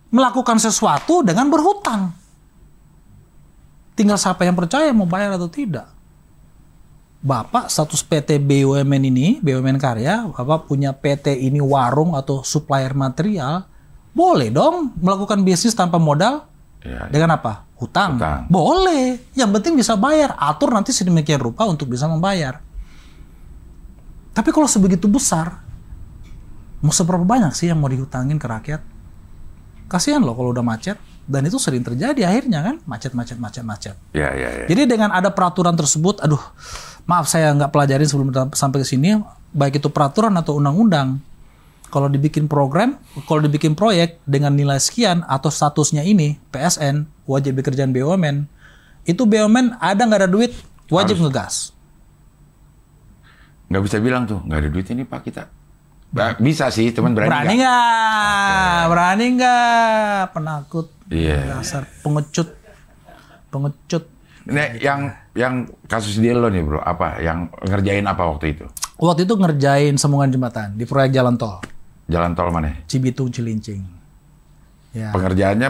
Speaker 5: melakukan sesuatu dengan berhutang. Tinggal siapa yang percaya mau bayar atau tidak. Bapak status PT BUMN ini, BUMN Karya, Bapak punya PT ini warung atau supplier material, boleh dong melakukan bisnis tanpa modal.
Speaker 1: Ya.
Speaker 5: Dengan apa? Hutang. Boleh. Yang penting bisa bayar. Atur nanti sedemikian rupa untuk bisa membayar. Tapi kalau sebegitu besar, mau seberapa banyak sih yang mau dihutangin ke rakyat? Kasihan loh kalau udah macet. Dan itu sering terjadi akhirnya kan. Macet.
Speaker 1: Ya.
Speaker 5: Jadi dengan ada peraturan tersebut, aduh, maaf saya nggak pelajarin sebelum sampai ke sini, baik itu peraturan atau undang-undang. Kalau dibikin program, kalau dibikin proyek dengan nilai sekian atau statusnya ini PSN, wajib bekerjaan BUMN, itu BUMN ada nggak ada duit, wajib ngegas.
Speaker 1: Nggak bisa bilang tuh, nggak ada duit ini Pak kita. Bisa sih, teman berani nggak?
Speaker 5: Berani nggak? Penakut.
Speaker 1: Iya.
Speaker 5: Dasar pengecut.
Speaker 1: Nah, yang kasus dia lo nih bro, apa? Yang ngerjain apa waktu itu?
Speaker 5: Waktu itu ngerjain sambungan jembatan di proyek jalan tol.
Speaker 1: Jalan tol mana?
Speaker 5: Cibitung Cilincing. Ya.
Speaker 1: Pengerjaannya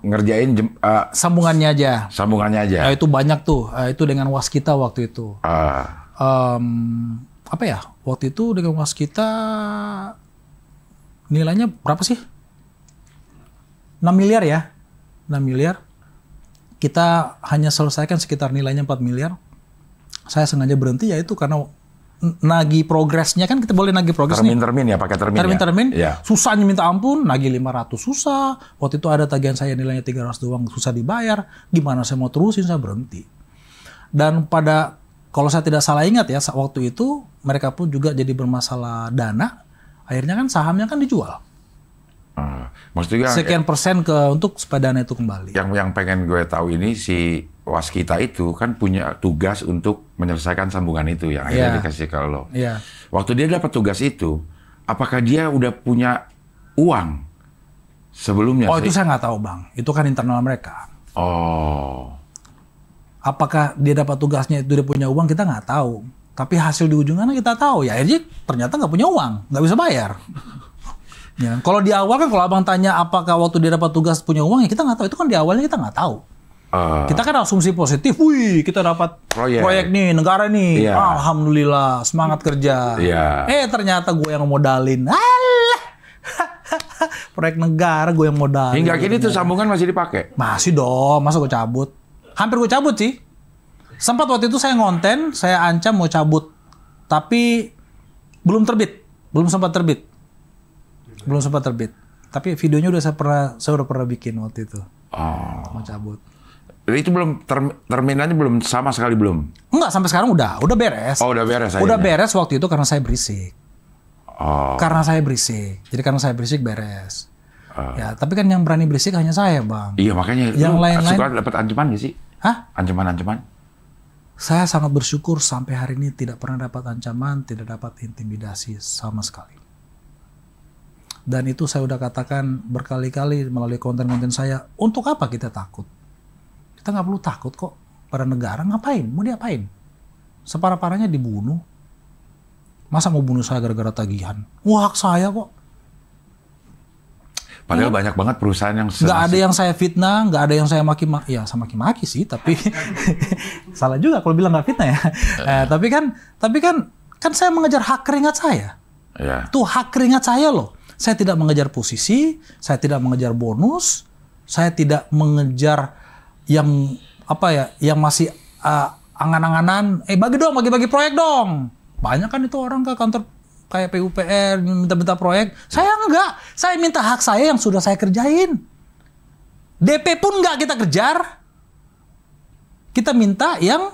Speaker 1: ngerjain
Speaker 5: Sambungannya aja.
Speaker 1: sambungannya aja.
Speaker 5: Itu banyak tuh. Itu dengan waskita waktu itu. Apa ya? Waktu itu dengan waskita nilainya berapa sih? 6 miliar ya. 6 miliar. Kita hanya selesaikan sekitar nilainya 4 miliar. Saya sengaja berhenti ya itu karena nagih progresnya kan kita boleh nagih progres nih.
Speaker 1: Termin ya, pakai termin.
Speaker 5: Termin.
Speaker 1: Ya.
Speaker 5: Susahnya minta ampun, nagih 500 susah. Waktu itu ada tagihan saya nilainya 300 doang, susah dibayar. Gimana saya mau terusin, saya berhenti. Dan kalau saya tidak salah ingat ya, waktu itu mereka pun juga jadi bermasalah dana. Akhirnya kan sahamnya kan dijual.
Speaker 1: Maksudnya
Speaker 5: Sekian persen untuk supaya dana itu kembali.
Speaker 1: yang pengen gue tahu ini si waskita itu kan punya tugas untuk menyelesaikan sambungan itu yang akhirnya dikasih ke lo.
Speaker 5: Iya.
Speaker 1: Waktu dia dapat tugas itu, apakah dia udah punya uang sebelumnya?
Speaker 5: Oh, itu saya nggak tahu, Bang. Itu kan internal mereka.
Speaker 1: Oh.
Speaker 5: Apakah dia dapat tugasnya itu dia punya uang, kita nggak tahu. Tapi hasil di ujungnya kita tahu. Ya, jadi ternyata nggak punya uang, nggak bisa bayar. Ya, kalau di awal kan, kalau abang tanya apakah waktu dia dapat tugas punya uang, ya kita nggak tahu. Itu kan di awalnya kita nggak tahu. Kita kan asumsi positif, wih kita dapat proyek nih, negara nih, alhamdulillah, semangat kerja. Ternyata gue yang modalin, alah, proyek negara gue yang modalin.
Speaker 1: Hingga kini tuh sambungan masih dipakai?
Speaker 5: Masih dong, masa gue cabut? Hampir gue cabut sih. Sempat waktu itu saya ngonten, saya ancam mau cabut, tapi belum terbit, belum sempat terbit. Tapi videonya saya udah pernah bikin waktu itu. Mau cabut.
Speaker 1: Itu belum terminalnya belum sama sekali belum.
Speaker 5: Enggak, sampai sekarang udah beres.
Speaker 1: Oh, udah beres.
Speaker 5: Udah beres waktu itu karena saya berisik.
Speaker 1: Oh.
Speaker 5: Karena saya berisik. Jadi karena saya berisik beres. Ya, tapi kan yang berani berisik hanya saya, Bang.
Speaker 1: Iya, makanya
Speaker 5: yang lain-lain
Speaker 1: suka dapat ancaman nggak sih?
Speaker 5: Hah?
Speaker 1: Ancaman?
Speaker 5: Saya sangat bersyukur sampai hari ini tidak pernah dapat ancaman, tidak dapat intimidasi sama sekali. Dan itu saya udah katakan berkali-kali melalui konten-konten saya, untuk apa kita takut? Kita nggak perlu takut kok. Pada negara ngapain? Mau diapain? Separah-parahnya dibunuh. Masa mau bunuh saya gara-gara tagihan? Wah, hak saya kok.
Speaker 1: Padahal banyak banget perusahaan yang
Speaker 5: nggak ada yang saya fitnah, nggak ada yang saya maki-maki. Ya, sama maki-maki sih, tapi salah juga kalau bilang nggak fitnah ya. Tapi kan saya mengejar hak keringat saya. Tuh hak keringat saya loh. Saya tidak mengejar posisi, saya tidak mengejar bonus, saya tidak mengejar yang yang masih angan-anganan. Bagi-bagi proyek dong. Banyak kan itu orang ke kantor kayak PUPR minta proyek. Saya enggak. Saya minta hak saya yang sudah saya kerjain. DP pun enggak kita kejar. Kita minta yang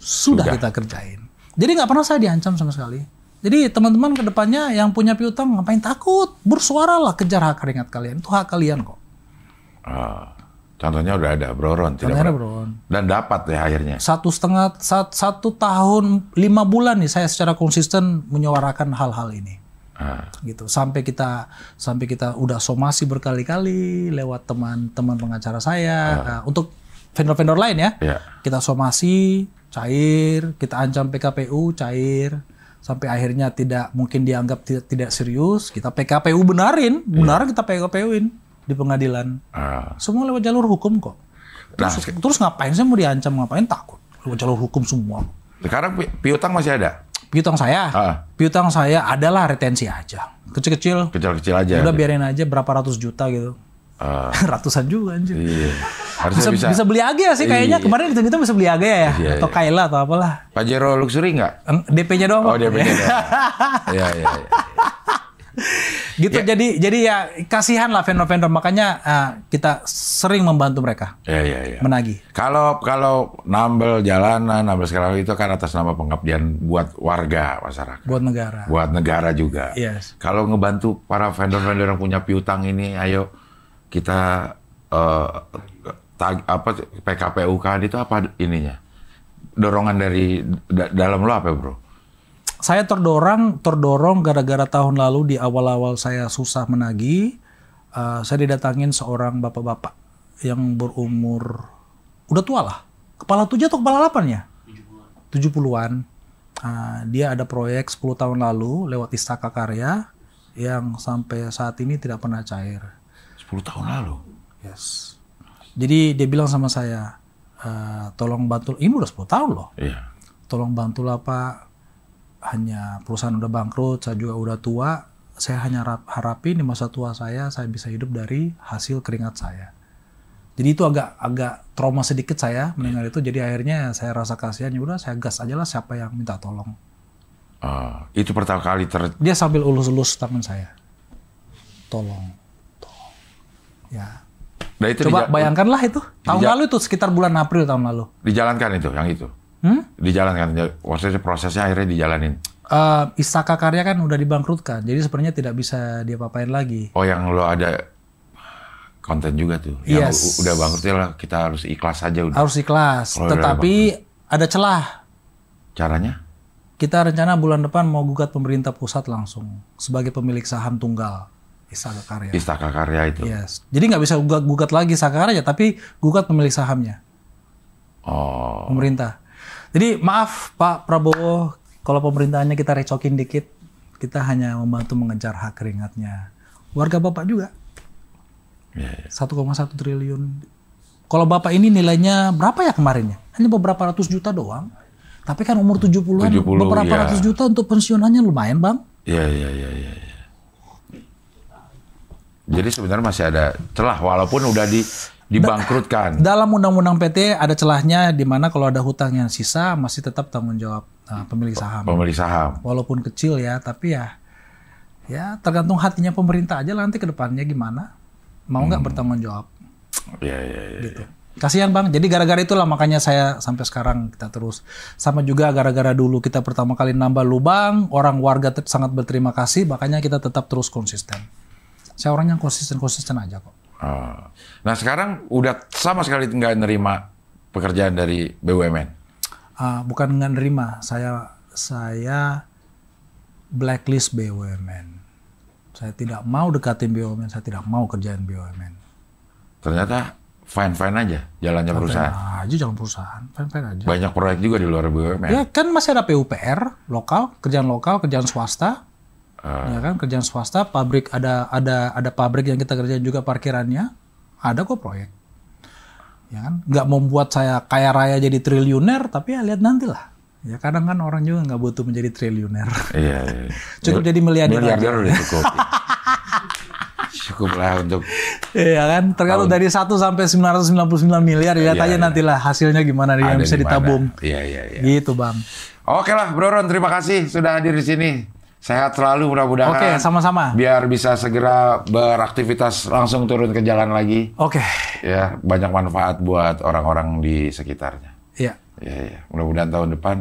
Speaker 5: sudah kita kerjain. Jadi nggak pernah saya diancam sama sekali. Jadi teman-teman ke depannya yang punya piutang ngapain takut? Bersuaralah, kejar hak keringat kalian. Itu hak kalian kok.
Speaker 1: Contohnya udah ada Bro Ron. Dan dapat ya akhirnya. 1
Speaker 5: tahun 5 bulan nih saya secara konsisten menyuarakan hal-hal ini. Gitu. Sampai kita udah somasi berkali-kali lewat teman-teman pengacara saya. Untuk vendor-vendor lain ya. Kita somasi, cair. Kita ancam PKPU, cair. Sampai akhirnya mungkin dianggap tidak serius. Kita PKPU benarin kita PKPU-in di pengadilan. Semua lewat jalur hukum kok. Terus ngapain saya mau diancam, ngapain takut? Lewat jalur hukum semua.
Speaker 1: Sekarang piutang masih ada?
Speaker 5: Piutang saya adalah retensi aja. Kecil-kecil aja. Udah biarin aja berapa ratus juta gitu. Ratusan juga anjir.
Speaker 1: Iya.
Speaker 5: Bisa beli Agya sih kayaknya. Kemarin kita bisa beli Agya ya. Atau Kaila atau apalah.
Speaker 1: Pajero Luxury nggak?
Speaker 5: DP-nya doang.
Speaker 1: Oh, DP-nya doang. Iya.
Speaker 5: Gitu. Jadi ya kasihan lah vendor-vendor, makanya kita sering membantu mereka.
Speaker 1: Iya.
Speaker 5: Menagih.
Speaker 1: Kalau nambel jalanan, nambel segala itu kan atas nama pengabdian buat warga masyarakat. Buat negara juga.
Speaker 5: Yes.
Speaker 1: Kalau ngebantu para vendor-vendor yang punya piutang ini, ayo kita PKPU kan itu apa ininya? Dorongan dari dalam lo apa, Bro?
Speaker 5: Saya terdorong gara-gara tahun lalu di awal-awal saya susah menagih, saya didatangin seorang bapak-bapak yang berumur udah tua lah, kepala 7 atau kepala 8 ya? 70-an. Dia ada proyek 10 tahun lalu lewat Istaka Karya yang sampai saat ini tidak pernah cair.
Speaker 1: 10 tahun lalu?
Speaker 5: Yes. Jadi dia bilang sama saya, tolong bantu, ini udah 10 tahun loh.
Speaker 1: Iya.
Speaker 5: Tolong bantulah Pak. Hanya perusahaan udah bangkrut, saya juga udah tua. Saya hanya harapin di masa tua saya bisa hidup dari hasil keringat saya. Jadi itu agak trauma sedikit saya mendengar itu. Jadi akhirnya saya rasa kasihan, udah saya gas aja lah siapa yang minta tolong.
Speaker 1: Itu pertama kali
Speaker 5: dia sambil ulus-ulus tangan saya. Tolong. Ya.
Speaker 1: Nah, itu
Speaker 5: coba bayangkanlah itu. Tahun lalu itu sekitar bulan April tahun lalu.
Speaker 1: Dijalankan itu, yang itu? Dijalankan, prosesnya akhirnya dijalanin.
Speaker 5: Istaka Karya kan udah dibangkrutkan, jadi sebenarnya tidak bisa dia apa-apain lagi.
Speaker 1: Oh, yang lo ada konten juga tuh.
Speaker 5: Yes.
Speaker 1: Yang udah bangkrut ya lah, kita harus ikhlas aja udah.
Speaker 5: Harus ikhlas.
Speaker 1: Kalau udah
Speaker 5: Tetapi ada celah.
Speaker 1: Caranya?
Speaker 5: Kita rencana bulan depan mau gugat pemerintah pusat langsung sebagai pemilik saham tunggal Istaka Karya.
Speaker 1: Istaka Karya itu.
Speaker 5: Yes. Jadi nggak bisa gugat lagi Istaka Karya, tapi gugat pemilik sahamnya.
Speaker 1: Oh.
Speaker 5: Pemerintah. Jadi maaf Pak Prabowo, kalau pemerintahannya kita recokin dikit, kita hanya membantu mengejar hak keringatnya. Warga Bapak juga.
Speaker 1: Ya, ya.
Speaker 5: 1,1 triliun. Kalau Bapak ini nilainya berapa ya kemarin ya? Hanya beberapa ratus juta doang. Tapi kan umur 70-an,
Speaker 1: 70,
Speaker 5: beberapa
Speaker 1: ya.
Speaker 5: ratus juta untuk pensiunannya lumayan, Bang.
Speaker 1: Iya. Jadi sebenarnya masih ada celah walaupun udah dibangkrutkan.
Speaker 5: Dalam undang-undang PT ada celahnya di mana kalau ada hutang yang sisa masih tetap tanggung jawab pemilik saham.
Speaker 1: Pemilik saham.
Speaker 5: Walaupun kecil ya, tapi ya tergantung hatinya pemerintah aja lah nanti ke depannya gimana. Mau nggak bertanggung jawab.
Speaker 1: Iya.
Speaker 5: Gitu. Kasihan Bang, jadi gara-gara itulah makanya saya sampai sekarang kita terus. Sama juga gara-gara dulu kita pertama kali nambah lubang, orang warga sangat berterima kasih, makanya kita tetap terus konsisten. Saya orangnya konsisten aja kok.
Speaker 1: Nah sekarang udah sama sekali nggak nerima pekerjaan dari BUMN?
Speaker 5: Bukan nggak nerima, saya blacklist BUMN. Saya tidak mau dekatin BUMN, saya tidak mau kerjaan BUMN.
Speaker 1: Ternyata fine-fine aja jalannya perusahaan.
Speaker 5: Aja jalan perusahaan, fine aja.
Speaker 1: Banyak proyek juga di luar BUMN.
Speaker 5: Ya kan masih ada PUPR lokal, kerjaan swasta. Ya kan kerjaan swasta, pabrik ada pabrik yang kita kerjain juga parkirannya. Ada kok proyek. Ya kan nggak membuat saya kaya raya jadi triliuner, tapi ya lihat nantilah. Ya kadang kan orang juga nggak butuh menjadi triliuner.
Speaker 1: Iya.
Speaker 5: Cukup jadi miliarder.
Speaker 1: Miliarder udah cukup. Cukup lah untuk.
Speaker 5: Iya kan, tergantung dari 1 sampai 999 miliar, lihat aja nantilah hasilnya gimana yang bisa ditabung.
Speaker 1: Iya.
Speaker 5: Gitu Bang.
Speaker 1: Oke lah Bro Ron, terima kasih sudah hadir di sini. Sehat selalu mudah-mudahan.
Speaker 5: Oke, sama-sama.
Speaker 1: Biar bisa segera beraktivitas langsung turun ke jalan lagi.
Speaker 5: Oke.
Speaker 1: Ya, banyak manfaat buat orang-orang di sekitarnya.
Speaker 5: Iya.
Speaker 1: Iya. Mudah-mudahan tahun depan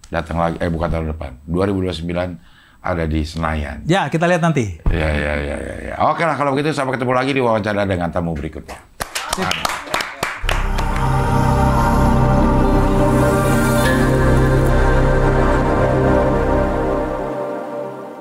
Speaker 1: datang lagi, bukan tahun depan, 2029 ada di Senayan.
Speaker 5: Ya, kita lihat nanti.
Speaker 1: Iya. Oke lah kalau begitu sampai ketemu lagi di wawancara dengan tamu berikutnya.
Speaker 5: Sip.